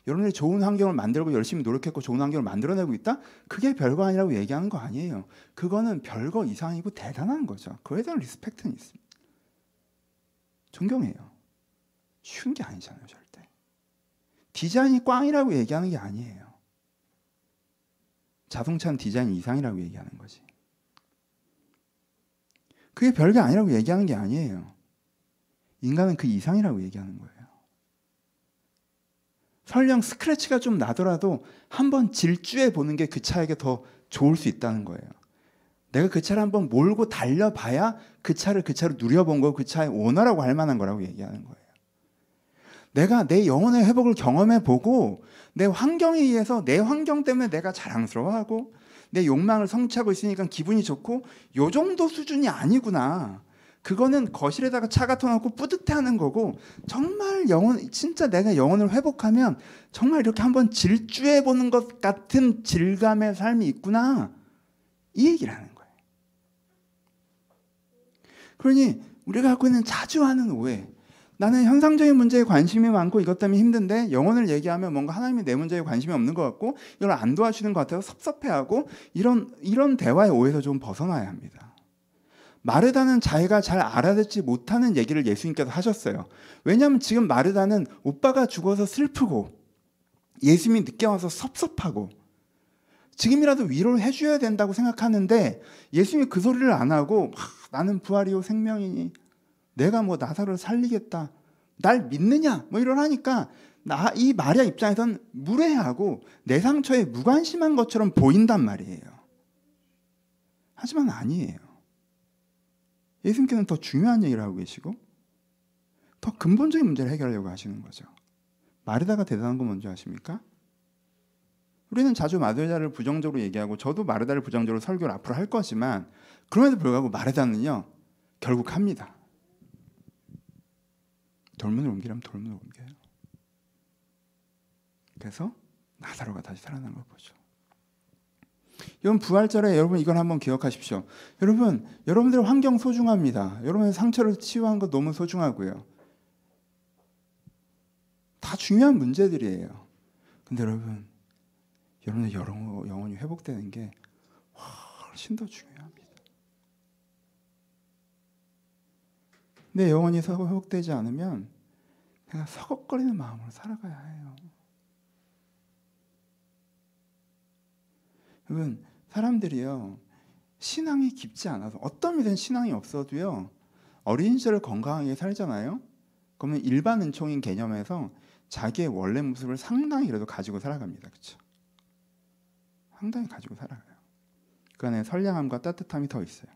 여러분들이 좋은 환경을 만들고 열심히 노력했고 좋은 환경을 만들어내고 있다? 그게 별거 아니라고 얘기하는 거 아니에요. 그거는 별거 이상이고 대단한 거죠. 그에 대한 리스펙트는 있습니다. 존경해요. 쉬운 게 아니잖아요, 절대. 디자인이 꽝이라고 얘기하는 게 아니에요. 자동차는 디자인 이상이라고 얘기하는 거지. 그게 별게 아니라고 얘기하는 게 아니에요. 인간은 그 이상이라고 얘기하는 거예요. 설령 스크래치가 좀 나더라도 한번 질주해 보는 게 그 차에게 더 좋을 수 있다는 거예요. 내가 그 차를 한번 몰고 달려봐야 그 차를 누려본 거, 그 차의 오너라고 할 만한 거라고 얘기하는 거예요. 내가 내 영혼의 회복을 경험해보고 내 환경에 의해서 내 환경 때문에 내가 자랑스러워하고 내 욕망을 성취하고 있으니까 기분이 좋고 요 정도 수준이 아니구나. 그거는 거실에다가 차 갖다 놓고 뿌듯해하는 거고, 정말 진짜 내가 영혼을 회복하면 정말 이렇게 한번 질주해보는 것 같은 질감의 삶이 있구나. 이 얘기를 하는 거예요. 그러니 우리가 갖고 있는 자주 하는 오해, 나는 현상적인 문제에 관심이 많고 이것 때문에 힘든데 영혼을 얘기하면 뭔가 하나님이 내 문제에 관심이 없는 것 같고 이걸 안 도와주는 것 같아서 섭섭해하고, 이런 대화의 오해에서 좀 벗어나야 합니다. 마르다는 자기가 잘 알아듣지 못하는 얘기를 예수님께서 하셨어요. 왜냐하면 지금 마르다는 오빠가 죽어서 슬프고 예수님이 늦게 와서 섭섭하고 지금이라도 위로를 해줘야 된다고 생각하는데 예수님이 그 소리를 안 하고 나는 부활이요 생명이니 내가 뭐 나사로를 살리겠다, 날 믿느냐 뭐 이러니까 이 마리아 입장에선 무례하고 내 상처에 무관심한 것처럼 보인단 말이에요. 하지만 아니에요. 예수님께서는 더 중요한 얘기를 하고 계시고 더 근본적인 문제를 해결하려고 하시는 거죠. 마르다가 대단한 거 뭔지 아십니까? 우리는 자주 마르다를 부정적으로 얘기하고 저도 마르다를 부정적으로 설교를 앞으로 할 거지만 그럼에도 불구하고 마르다는요 결국 합니다. 돌문을 옮기라면 돌문을 옮겨요. 그래서 나사로가 다시 살아난 걸 보죠. 여러분 부활절에 여러분 이걸 한번 기억하십시오. 여러분들의 환경 소중합니다. 여러분의 상처를 치유한 거 너무 소중하고요. 다 중요한 문제들이에요. 근데 여러분의 영혼이 회복되는 게 훨씬 더 중요합니다. 내 영혼이 회복되지 않으면 내가 서걱거리는 마음으로 살아가야 해요. 여러분 사람들이요 신앙이 깊지 않아서 어떤 믿은 신앙이 없어도요 어린 시절을 건강하게 살잖아요. 그러면 일반 은총인 개념에서 자기의 원래 모습을 상당히 그래도 가지고 살아갑니다. 그렇죠? 상당히 가지고 살아가요. 그 안에 선량함과 따뜻함이 더 있어요.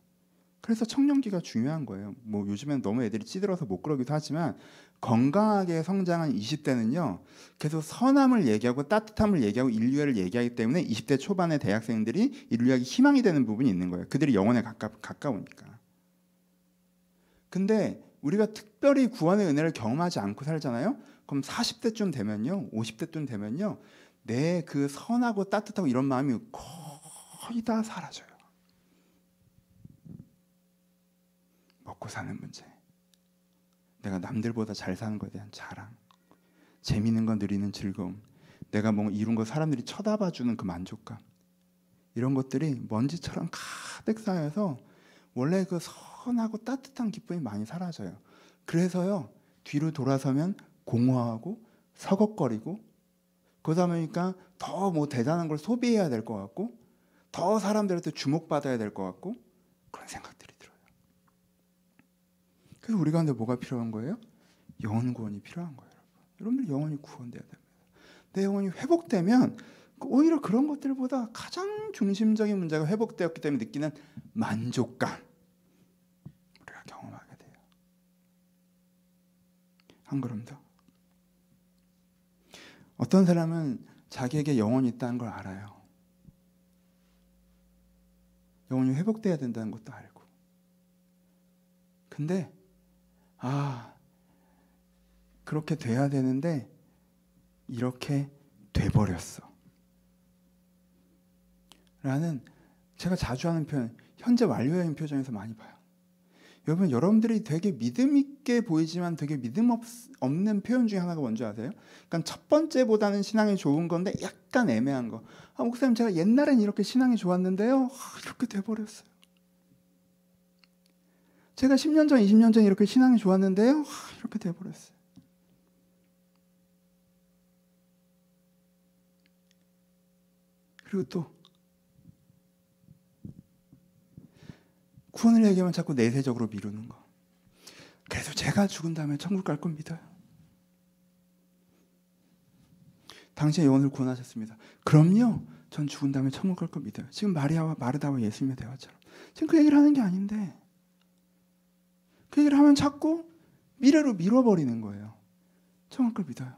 그래서 청년기가 중요한 거예요. 뭐 요즘엔 너무 애들이 찌들어서 못 그러기도 하지만 건강하게 성장한 20대는요 계속 선함을 얘기하고 따뜻함을 얘기하고 인류애를 얘기하기 때문에 20대 초반의 대학생들이 인류애에 희망이 되는 부분이 있는 거예요. 그들이 영혼에 가까우니까. 근데 우리가 특별히 구원의 은혜를 경험하지 않고 살잖아요. 그럼 40대쯤 되면요 50대쯤 되면요 내 그 선하고 따뜻하고 이런 마음이 거의 다 사라져요. 먹고 사는 문제, 내가 남들보다 잘 사는 것에 대한 자랑, 재미있는 거 누리는 즐거움, 내가 뭐 이룬 거 사람들이 쳐다봐주는 그 만족감, 이런 것들이 먼지처럼 가득 쌓여서 원래 그 선하고 따뜻한 기쁨이 많이 사라져요. 그래서요, 뒤로 돌아서면 공허하고 서걱거리고, 그러다 보니까 더 뭐 대단한 걸 소비해야 될 것 같고, 더 사람들한테 주목받아야 될 것 같고, 그런 생각들이 들어요. 그래서 우리 가운데 뭐가 필요한 거예요? 영혼 구원이 필요한 거예요. 여러분들 영혼이 구원돼야 됩니다. 내 영혼이 회복되면 오히려 그런 것들보다 가장 중심적인 문제가 회복되었기 때문에 느끼는 만족감, 우리가 경험하게 돼요. 한 걸음 더. 어떤 사람은 자기에게 영혼이 있다는 걸 알아요. 영혼이 회복돼야 된다는 것도 알고. 근데 그렇게 돼야 되는데 이렇게 돼버렸어 라는, 제가 자주 하는 표현, 현재 완료형 표정에서 많이 봐요. 여러분들이 되게 믿음 있게 보이지만 되게 믿음 없는 표현 중에 하나가 뭔지 아세요? 그러니까 첫 번째보다는 신앙이 좋은 건데 약간 애매한 거. 목사님, 제가 옛날엔 이렇게 신앙이 좋았는데요, 이렇게 돼버렸어요. 제가 10년 전, 20년 전 이렇게 신앙이 좋았는데요, 이렇게 돼버렸어요. 그리고 또 구원을 얘기하면 자꾸 내세적으로 미루는 거. 그래서 제가 죽은 다음에 천국 갈 겁니다. 당신의 영혼을 구원하셨습니다. 그럼요, 전 죽은 다음에 천국 갈 겁니다. 지금 마리아와 마르다와 예수님의 대화처럼 지금 그 얘기를 하는 게 아닌데, 그 얘기를 하면 자꾸 미래로 미뤄버리는 거예요. 천국 갈 믿어요.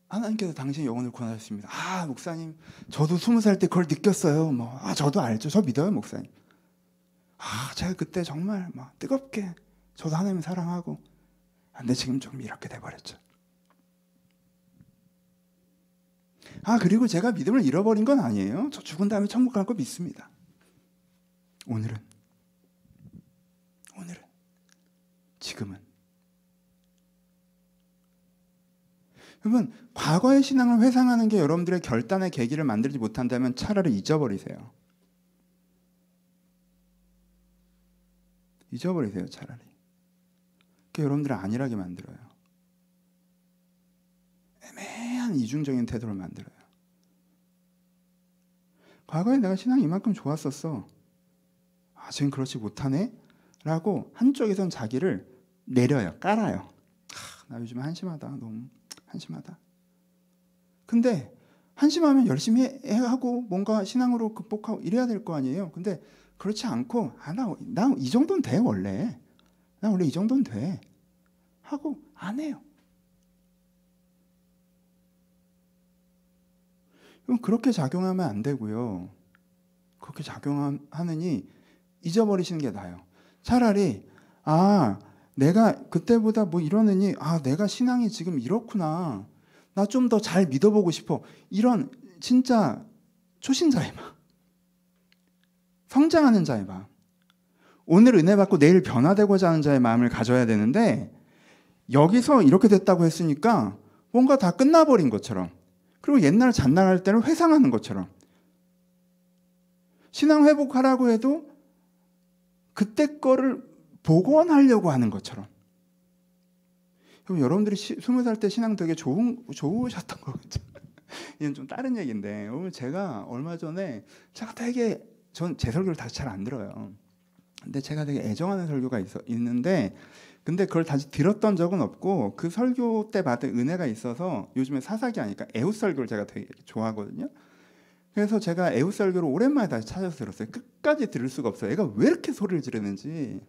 하나님께서 당신의 영혼을 구원하셨습니다. 목사님, 저도 20살 때 그걸 느꼈어요. 저도 알죠. 저 믿어요, 목사님. 제가 그때 정말 뜨겁게 저도 하나님 사랑하고, 근데 지금 좀 이렇게 돼버렸죠. 그리고 제가 믿음을 잃어버린 건 아니에요. 저 죽은 다음에 천국 갈 거 믿습니다. 오늘은, 지금은. 여러분, 과거의 신앙을 회상하는 게 여러분들의 결단의 계기를 만들지 못한다면 차라리 잊어버리세요. 잊어버리세요, 차라리. 그게 여러분들을 안일하게 만들어요. 애매한 이중적인 태도를 만들어요. 과거에 내가 신앙이 이만큼 좋았었어. 지금 그렇지 못하네? 라고 한쪽에선 자기를 내려요. 깔아요. 나 요즘 한심하다. 너무 한심하다. 근데 한심하면 열심히 하고 뭔가 신앙으로 극복하고 이래야 될 거 아니에요. 근데 그렇지 않고 나 이 정도는 돼 원래. 나 원래 이 정도는 돼. 하고 안 해요. 그럼 그렇게 작용하면 안 되고요. 그렇게 작용하느니 잊어버리시는 게 나아요. 차라리 내가 그때보다 이러느니 내가 신앙이 지금 이렇구나. 나 좀 더 잘 믿어보고 싶어. 이런 진짜 초신자의 마음, 성장하는 자의 마음, 오늘 은혜 받고 내일 변화되고자 하는 자의 마음을 가져야 되는데, 여기서 이렇게 됐다고 했으니까 뭔가 다 끝나버린 것처럼, 그리고 옛날 잔나갈 때를 회상하는 것처럼, 신앙 회복하라고 해도 그때 거를 복원하려고 하는 것처럼. 여러분들이 20살 때 신앙 되게 좋으셨던 거겠죠. 이건 좀 다른 얘기인데, 제가 얼마 전에 전 제 설교를 다시 잘 안 들어요. 근데 제가 되게 애정하는 설교가 있는데, 근데 그걸 다시 들었던 적은 없고, 그 설교 때 받은 은혜가 있어서 요즘에 사사기 하니까 에훗 설교를 제가 되게 좋아하거든요. 그래서 제가 에훗 설교를 오랜만에 다시 찾아서 들었어요. 끝까지 들을 수가 없어요. 애가 왜 이렇게 소리를 지르는지.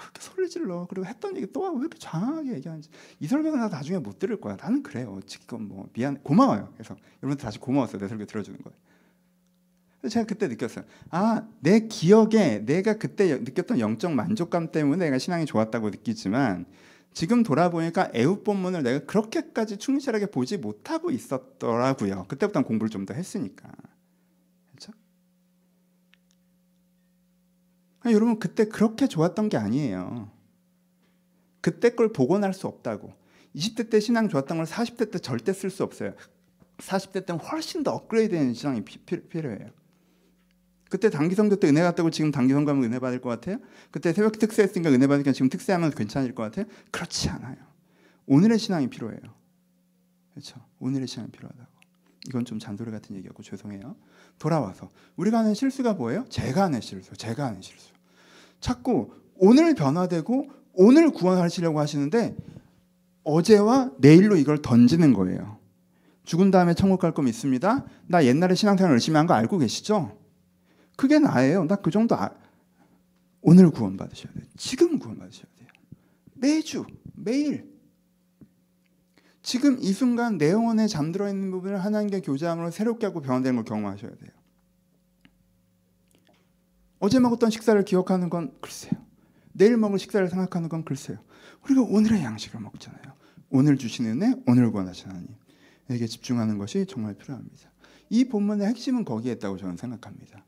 이렇게 소리를 질러. 그리고 했던 얘기 또 하고 왜 이렇게 장하게 얘기하는지. 이 설교는 나 나중에 못 들을 거야. 나는 그래요. 지금 고마워요. 그래서 여러분들 다시 고마웠어요. 내 설교 들어주는 거예요. 그래서 제가 그때 느꼈어요. 내 기억에 내가 그때 느꼈던 영적 만족감 때문에 내가 신앙이 좋았다고 느끼지만, 지금 돌아보니까 에훗 본문을 내가 그렇게까지 충실하게 보지 못하고 있었더라고요. 그때부터는 공부를 좀 더 했으니까. 그렇죠? 여러분, 그때 그렇게 좋았던 게 아니에요. 그때 걸 복원할 수 없다고. 20대 때 신앙 좋았던 걸 40대 때 절대 쓸 수 없어요. 40대 때는 훨씬 더 업그레이드된 신앙이 필요해요. 그때 단기 성교 때 은혜 받다고 지금 단기 성교하면 은혜 받을 것 같아요? 그때 새벽 특세했으니까 은혜 받으니까 지금 특세하면 괜찮을 것 같아요? 그렇지 않아요. 오늘의 신앙이 필요해요. 그렇죠? 오늘의 신앙이 필요하다고. 이건 좀 잔소리 같은 얘기였고 죄송해요. 돌아와서 우리가 하는 실수가 뭐예요? 제가 하는 실수. 자꾸 오늘 변화되고 오늘 구원하시려고 하시는데 어제와 내일로 이걸 던지는 거예요. 죽은 다음에 천국 갈 거 믿습니다. 나 옛날에 신앙생활 열심히 한 거 알고 계시죠? 그게 나예요. 나 그 정도 오늘 구원 받으셔야 돼요. 지금 구원 받으셔야 돼요. 매주 매일 지금 이 순간 내 영혼에 잠들어 있는 부분을 하나님께 교제함으로 새롭게 하고 변화되는 걸 경험하셔야 돼요. 어제 먹었던 식사를 기억하는 건 글쎄요. 내일 먹을 식사를 생각하는 건 글쎄요. 우리가 오늘의 양식을 먹잖아요. 오늘 주시는 은혜, 오늘 구원하시는 하나님에게 집중하는 것이 정말 필요합니다. 이 본문의 핵심은 거기에 있다고 저는 생각합니다.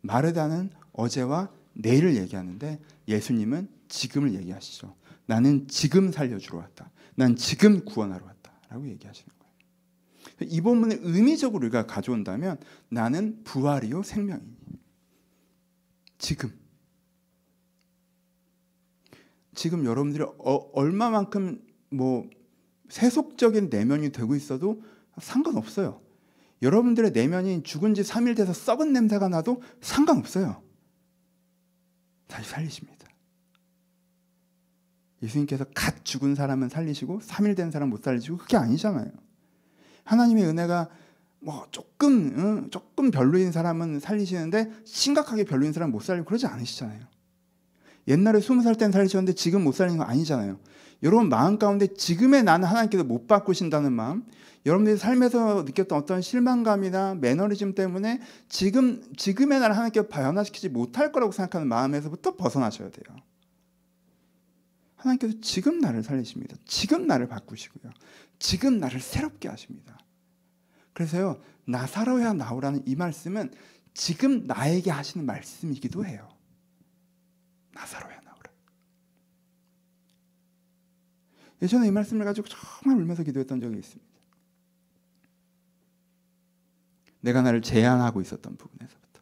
마르다는 어제와 내일을 얘기하는데 예수님은 지금을 얘기하시죠. 나는 지금 살려주러 왔다. 난 지금 구원하러 왔다. 라고 얘기하시는 거예요. 이 본문을 의미적으로 우리가 가져온다면 나는 부활이요 생명이니. 지금 여러분들이 얼마만큼 세속적인 내면이 되고 있어도 상관없어요. 여러분들의 내면이 죽은 지 3일 돼서 썩은 냄새가 나도 상관없어요. 다시 살리십니다. 예수님께서 갓 죽은 사람은 살리시고 3일 된 사람 못 살리시고 그게 아니잖아요. 하나님의 은혜가 조금 별로인 사람은 살리시는데 심각하게 별로인 사람은 못 살리고 그러지 않으시잖아요. 옛날에 20살 때는 살리셨는데 지금 못 살리는 거 아니잖아요. 여러분 마음 가운데 지금의 나는 하나님께서 못 바꾸신다는 마음, 여러분들이 삶에서 느꼈던 어떤 실망감이나 매너리즘 때문에 지금의 나를 하나님께서 변화시키지 못할 거라고 생각하는 마음에서부터 벗어나셔야 돼요. 하나님께서 지금 나를 살리십니다. 지금 나를 바꾸시고요. 지금 나를 새롭게 하십니다. 그래서요, 나사로야 나오라는 이 말씀은 지금 나에게 하시는 말씀이기도 해요. 나사로야 나오라. 예전에 이 말씀을 가지고 정말 울면서 기도했던 적이 있습니다. 내가 나를 제한하고 있었던 부분에서부터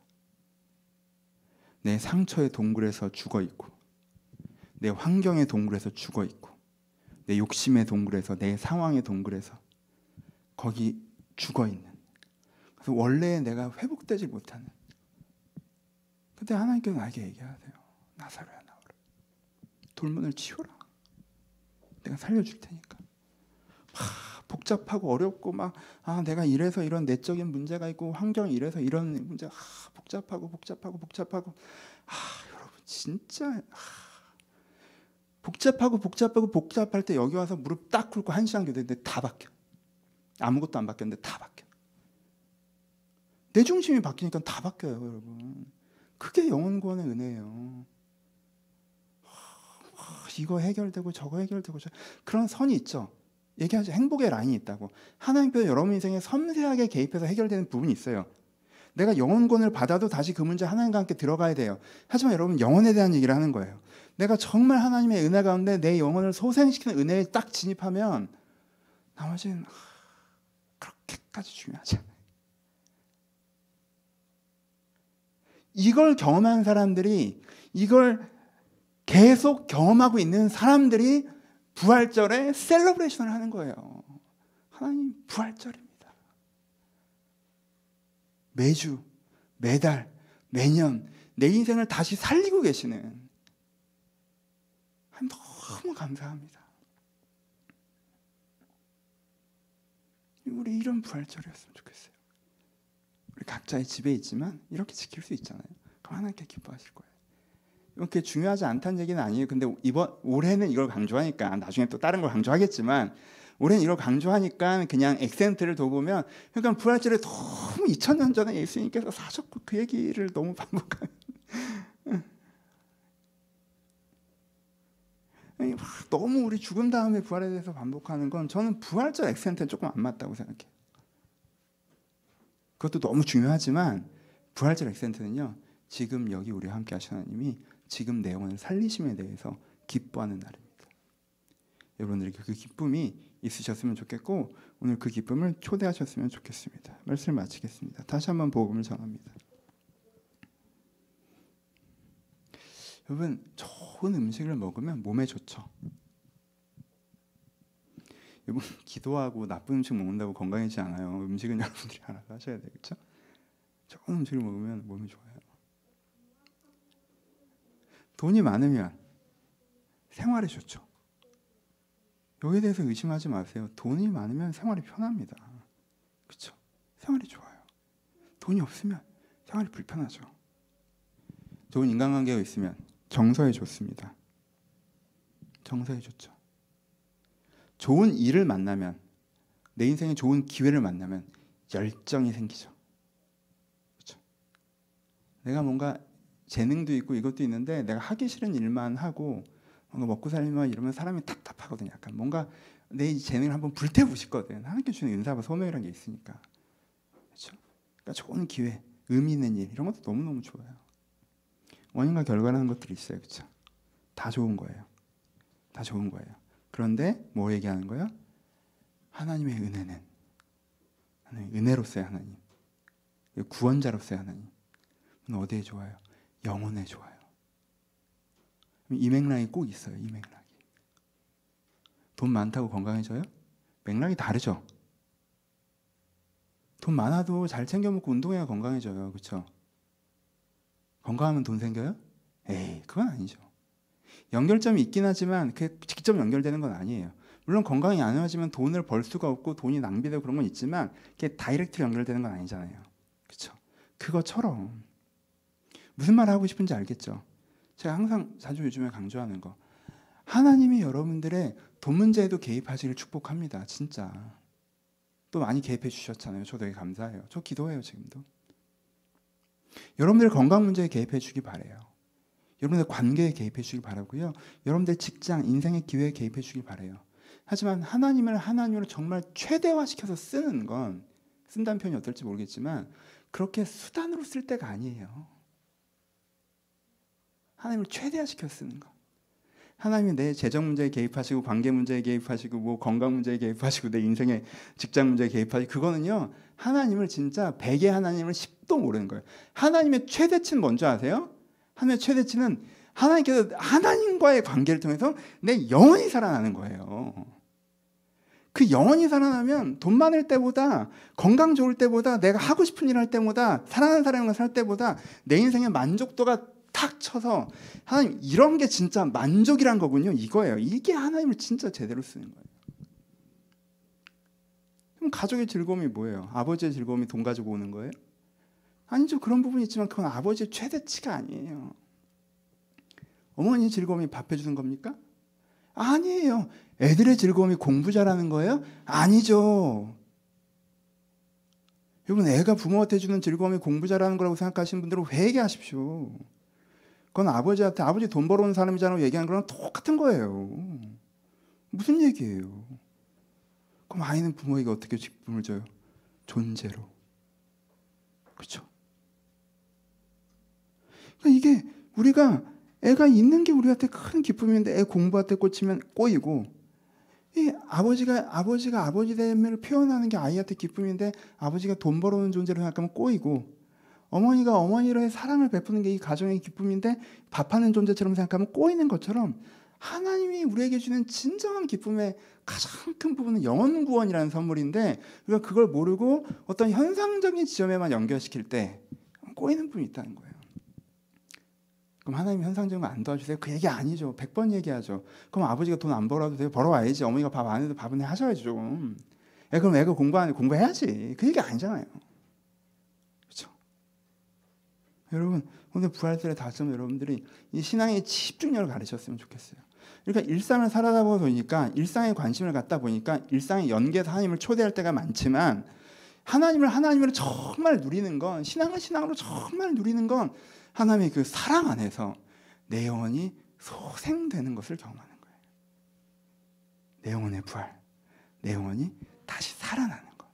내 상처의 동굴에서 죽어있고 내 환경의 동굴에서 죽어있고 내 욕심의 동굴에서 내 상황의 동굴에서 거기 죽어있는, 그래서 원래의 내가 회복되지 못하는, 그때 하나님께서 나에게 얘기하세요. 나사로야 나오라. 돌문을 치워라. 내가 살려줄 테니까. 복잡하고 어렵고 내가 이래서 이런 내적인 문제가 있고 환경이 이래서 이런 문제가 복잡하고 여러분 진짜 복잡할 때 여기 와서 무릎 딱 꿇고 1시간 기도했는데 다 바뀌어. 아무것도 안 바뀌었는데 다 바뀌어. 내 중심이 바뀌니까 다 바뀌어요, 여러분. 그게 영혼 구원의 은혜예요. 이거 해결되고 저거 해결되고 그런 선이 있죠. 얘기하죠. 행복의 라인이 있다고. 하나님께서 여러분 인생에 섬세하게 개입해서 해결되는 부분이 있어요. 내가 영혼권을 받아도 다시 그 문제 하나님과 함께 들어가야 돼요. 하지만 여러분 영혼에 대한 얘기를 하는 거예요. 내가 정말 하나님의 은혜 가운데 내 영혼을 소생시키는 은혜에 딱 진입하면 나머지는 그렇게까지 중요하지 않아요. 이걸 경험한 사람들이, 이걸 계속 경험하고 있는 사람들이 부활절에 셀러브레이션을 하는 거예요. 하나님 부활절입니다. 매주, 매달, 매년 내 인생을 다시 살리고 계시는, 너무 감사합니다. 우리 이런 부활절이었으면 좋겠어요. 우리 각자의 집에 있지만 이렇게 지킬 수 있잖아요. 그럼 하나님께 기뻐하실 거예요. 이렇게 중요하지 않다는 얘기는 아니에요. 근데 올해는 이걸 강조하니까, 나중에 또 다른 걸 강조하겠지만 올해는 이걸 강조하니까 그냥 액센트를 둬보면, 그러니까 부활절에 너무 2000년 전에 예수님께서 사셨고 그 얘기를 너무 반복하는, 너무 우리 죽은 다음에 부활에 대해서 반복하는 건 저는 부활절 액센트는 조금 안 맞다고 생각해요. 그것도 너무 중요하지만 부활절 액센트는요, 지금 여기 우리와 함께 하시는 하나님이 지금 내 영혼을 살리심에 대해서 기뻐하는 날입니다. 여러분들에게 그 기쁨이 있으셨으면 좋겠고 오늘 그 기쁨을 초대하셨으면 좋겠습니다. 말씀을 마치겠습니다. 다시 한번 복음을 전합니다. 여러분 좋은 음식을 먹으면 몸에 좋죠. 여러분 기도하고 나쁜 음식 먹는다고 건강해지지 않아요. 음식은 여러분들이 알아서 하셔야 되겠죠. 좋은 음식을 먹으면 몸이 좋아요. 돈이 많으면 생활이 좋죠. 여기에 대해서 의심하지 마세요. 돈이 많으면 생활이 편합니다. 그렇죠? 생활이 좋아요. 돈이 없으면 생활이 불편하죠. 좋은 인간관계가 있으면 정서에 좋습니다. 정서에 좋죠. 좋은 일을 만나면, 내 인생에 좋은 기회를 만나면 열정이 생기죠. 그렇죠? 내가 뭔가 재능도 있고 이것도 있는데 내가 하기 싫은 일만 하고 뭔가 먹고 살면 이러면 사람이 답답하거든요. 약간 뭔가 내 재능을 한번 불태우고 싶거든. 하나님께 주는 은사와 소명이라는 게 있으니까. 그렇죠? 그러니까 좋은 기회, 의미 있는 일 이런 것도 너무너무 좋아요. 원인과 결과라는 것들이 있어요. 그렇죠? 다 좋은 거예요. 다 좋은 거예요. 그런데 뭐 얘기하는 거예요? 하나님의 은혜는 은혜로서의 하나님, 구원자로서의 하나님 어디에 좋아요? 영혼에 좋아요. 이 맥락이 꼭 있어요. 이 맥락이. 돈 많다고 건강해져요? 맥락이 다르죠. 돈 많아도 잘 챙겨 먹고 운동해야 건강해져요. 그렇죠? 건강하면 돈 생겨요? 에이, 그건 아니죠. 연결점이 있긴 하지만 그게 직접 연결되는 건 아니에요. 물론 건강이 안 좋아지면 돈을 벌 수가 없고 돈이 낭비되고 그런 건 있지만 그게 다이렉트로 연결되는 건 아니잖아요. 그렇죠? 그것처럼 무슨 말 하고 싶은지 알겠죠? 제가 항상 자주 요즘에 강조하는 거, 하나님이 여러분들의 돈 문제에도 개입하시길 축복합니다. 진짜. 또 많이 개입해 주셨잖아요. 저 되게 감사해요. 저 기도해요. 지금도. 여러분들 건강 문제에 개입해 주기 바라요. 여러분들 관계에 개입해 주길 바라고요. 여러분들 직장, 인생의 기회에 개입해 주길 바라요. 하지만 하나님으로 정말 최대화시켜서 쓰는 건, 쓴다는 표현이 어떨지 모르겠지만 그렇게 수단으로 쓸 때가 아니에요. 하나님을 최대화시켜 쓰는 거. 하나님이 내 재정 문제에 개입하시고 관계 문제에 개입하시고 뭐 건강 문제에 개입하시고 내 인생의 직장 문제에 개입하시고, 그거는요 하나님을 진짜 100의 하나님을 10도 모르는 거예요. 하나님의 최대치는 뭔지 아세요? 하나님의 최대치는 하나님께서 하나님과의 관계를 통해서 내 영혼이 살아나는 거예요. 그 영혼이 살아나면 돈 많을 때보다, 건강 좋을 때보다, 내가 하고 싶은 일 할 때보다, 사랑하는 사람과 살 때보다 내 인생의 만족도가 탁 쳐서, 하나님 이런 게 진짜 만족이란 거군요. 이거예요. 이게 하나님을 진짜 제대로 쓰는 거예요. 그럼 가족의 즐거움이 뭐예요? 아버지의 즐거움이 돈 가지고 오는 거예요? 아니죠. 그런 부분이 있지만 그건 아버지의 최대치가 아니에요. 어머니의 즐거움이 밥 해주는 겁니까? 아니에요. 애들의 즐거움이 공부 잘하는 거예요? 아니죠. 여러분, 애가 부모한테 주는 즐거움이 공부 잘하는 거라고 생각하시는 분들은 회개하십시오. 그건 아버지한테, 아버지 돈 벌어오는 사람이잖아요 얘기하는 거랑 똑같은 거예요. 무슨 얘기예요? 그럼 아이는 부모에게 어떻게 기쁨을 줘요? 존재로. 그렇죠? 그러니까 이게 우리가, 애가 있는 게 우리한테 큰 기쁨인데 애 공부할 때 꽂히면 꼬이고, 이 아버지가 아버지됨을 표현하는 게 아이한테 기쁨인데 아버지가 돈 벌어오는 존재로 생각하면 꼬이고, 어머니가 어머니로의 사랑을 베푸는 게 이 가정의 기쁨인데 밥하는 존재처럼 생각하면 꼬이는 것처럼, 하나님이 우리에게 주는 진정한 기쁨의 가장 큰 부분은 영혼 구원이라는 선물인데 우리가 그걸 모르고 어떤 현상적인 지점에만 연결시킬 때 꼬이는 부분이 있다는 거예요. 그럼 하나님 현상적인 거 안 도와주세요? 그 얘기 아니죠. 100번 얘기하죠. 그럼 아버지가 돈 안 벌어도 돼요? 벌어와야지. 어머니가 밥 안 해도 밥은 하셔야지 좀. 그럼 애가 공부 안 해? 공부해야지. 그 얘기 아니잖아요. 그렇죠? 여러분, 오늘 부활절에 다시 한번 여러분들이 이 신앙의 집중력을 가르쳤으면 좋겠어요. 그러니까 일상을 살아다 보니까, 일상에 관심을 갖다 보니까 일상의 연계에서 하나님을 초대할 때가 많지만, 하나님으로 정말 누리는 건, 신앙으로 정말 누리는 건 하나님의 그 사랑 안에서 내 영혼이 소생되는 것을 경험하는 거예요. 내 영혼의 부활, 내 영혼이 다시 살아나는 것.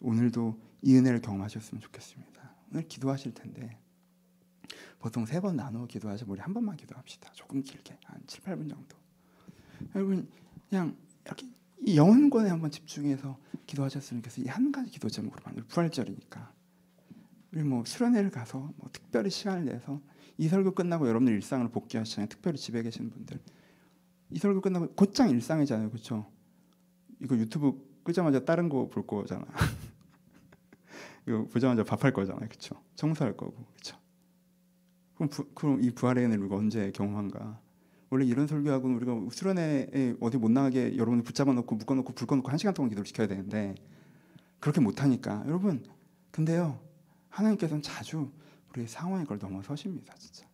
오늘도 이 은혜를 경험하셨으면 좋겠습니다. 오늘 기도하실 텐데 보통 3번 나누어 기도하죠. 우리 한 번만 기도합시다. 조금 길게 한 7, 8분 정도. 여러분 그냥 이렇게 이 영혼권에 한번 집중해서 기도하셨으면 좋겠어요. 이 한 가지 기도 제목으로만. 부활절이니까 우리 뭐 수련회를 가서 뭐 특별히 시간을 내서 이 설교 끝나고 여러분들 일상으로 복귀하시잖아요. 특별히 집에 계시는 분들 이 설교 끝나고 곧장 일상이잖아요, 그렇죠? 이거 유튜브 끄자마자 다른 거 볼 거잖아. 이거 보자마자 밥할 거잖아요, 그렇죠? 청소할 거고, 그렇죠? 그럼 이 부활의 은혜를 우리가 언제 경험한가? 원래 이런 설교하고는 우리가 수련회에 어디 못 나가게 여러분을 붙잡아 놓고 묶어 놓고 불 꺼 놓고 1시간 동안 기도를 시켜야 되는데 그렇게 못 하니까 여러분. 근데요, 하나님께서는 자주 우리의 상황의 걸 넘어서십니다, 진짜.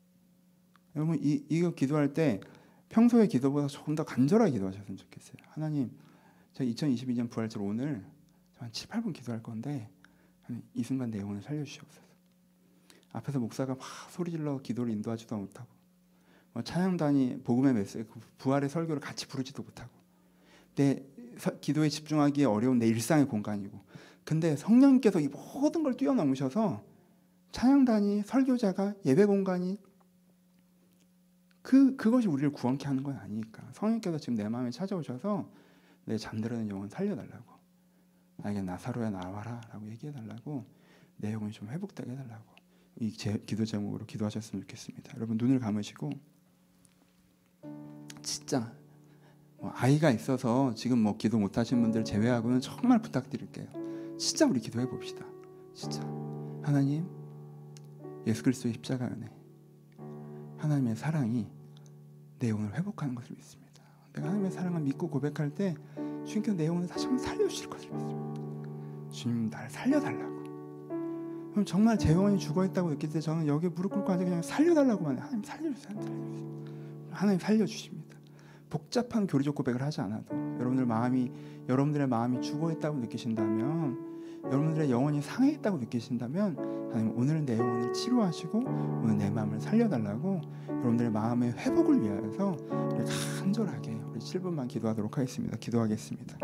여러분 이거 기도할 때 평소의 기도보다 조금 더 간절하게 기도하셨으면 좋겠어요. 하나님, 제가 2022년 부활절 오늘 한 7, 8분 기도할 건데 이 순간 내 영혼을 살려주시옵소서. 앞에서 목사가 막 소리질러 기도를 인도하지도 못하고 찬양단이 복음의 메시지 부활의 설교를 같이 부르지도 못하고 내 기도에 집중하기에 어려운 내 일상의 공간이고, 근데 성령님께서 이 모든 걸 뛰어넘으셔서 찬양단이 설교자가 예배 공간이 그것이 우리를 구원케 하는 건 아니니까 성령님께서 지금 내 마음에 찾아오셔서 내 잠들어있는 영혼 살려달라고, 나에게 나사로야 나와라 라고 얘기해달라고, 내 영혼이 좀 회복되게 해달라고 이 기도 제목으로 기도하셨으면 좋겠습니다. 여러분 눈을 감으시고 진짜 아이가 있어서 지금 기도 못하신 분들 제외하고는 정말 부탁드릴게요. 진짜 우리 기도해 봅시다. 진짜 하나님, 예수 그리스도의 십자가 은혜, 하나님의 사랑이 내 영혼을 회복하는 것을 믿습니다. 내가 하나님의 사랑을 믿고 고백할 때 주님께서 내 영혼을 다시 한번 살려주실 것을 믿습니다. 주님 나를 살려달라고. 그럼 정말 제 영혼이 죽어있다고 느낄 때 저는 여기 무릎 꿇고 앉아 그냥 살려달라고만 해요. 하나님 살려주세요. 하나님 살려주십니다. 복잡한 교리적 고백을 하지 않아도 여러분들의 마음이 죽어있다고 느끼신다면, 여러분들의 영혼이 상해있다고 느끼신다면 하나님 오늘은 내 영혼을 치료하시고 오늘 내 마음을 살려달라고 여러분들의 마음의 회복을 위하여서 우리 간절하게 우리 7분만 기도하도록 하겠습니다. 기도하겠습니다.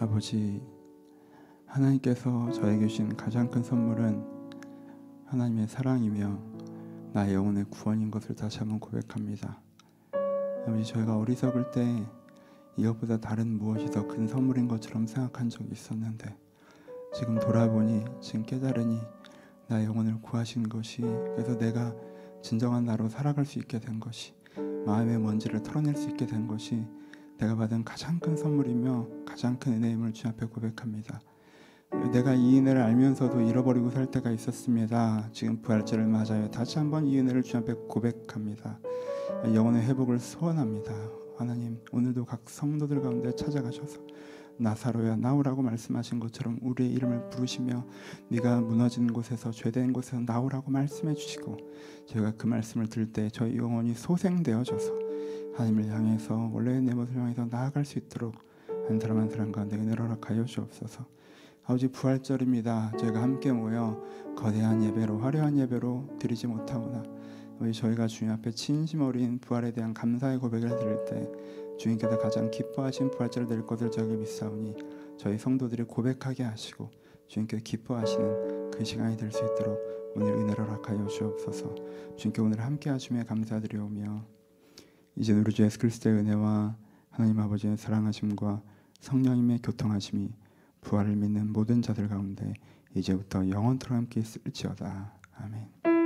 아버지, 하나님께서 저에게 주신 가장 큰 선물은 하나님의 사랑이며 나의 영혼의 구원인 것을 다시 한번 고백합니다. 아버지, 저희가 어리석을 때 이것보다 다른 무엇이 더 큰 선물인 것처럼 생각한 적이 있었는데 지금 돌아보니, 지금 깨달으니 나의 영혼을 구하신 것이, 그래서 내가 진정한 나로 살아갈 수 있게 된 것이, 마음의 먼지를 털어낼 수 있게 된 것이 내가 받은 가장 큰 선물이며 가장 큰 은혜임을 주 앞에 고백합니다. 내가 이 은혜를 알면서도 잃어버리고 살 때가 있었습니다. 지금 부활절을 맞아요. 다시 한번 이 은혜를 주 앞에 고백합니다. 영혼의 회복을 소원합니다. 하나님, 오늘도 각 성도들 가운데 찾아가셔서 나사로야 나오라고 말씀하신 것처럼 우리의 이름을 부르시며 네가 무너진 곳에서, 죄된 곳에서 나오라고 말씀해 주시고, 저희가 그 말씀을 들을 때 저희 영혼이 소생되어져서 하나님을 향해서, 원래의 내 모습을 향해서 나아갈 수 있도록 한 사람 한 사람 가운데 은혜를 허락하여 주옵소서. 아버지, 부활절입니다. 저희가 함께 모여 거대한 예배로, 화려한 예배로 드리지 못하구나. 저희가 주님 앞에 진심 어린 부활에 대한 감사의 고백을 드릴 때 주님께서 가장 기뻐하신 부활절을 될 것을 저에게 믿사오니 저희 성도들이 고백하게 하시고 주님께서 기뻐하시는 그 시간이 될 수 있도록 오늘 은혜를 허락하여 주옵소서. 주님께 오늘 함께 하심에 감사드리오며, 이제 우리 주 예수 그리스도의 은혜와 하나님 아버지의 사랑하심과 성령님의 교통하심이 부활을 믿는 모든 자들 가운데 이제부터 영원토록 함께 있을지어다. 아멘.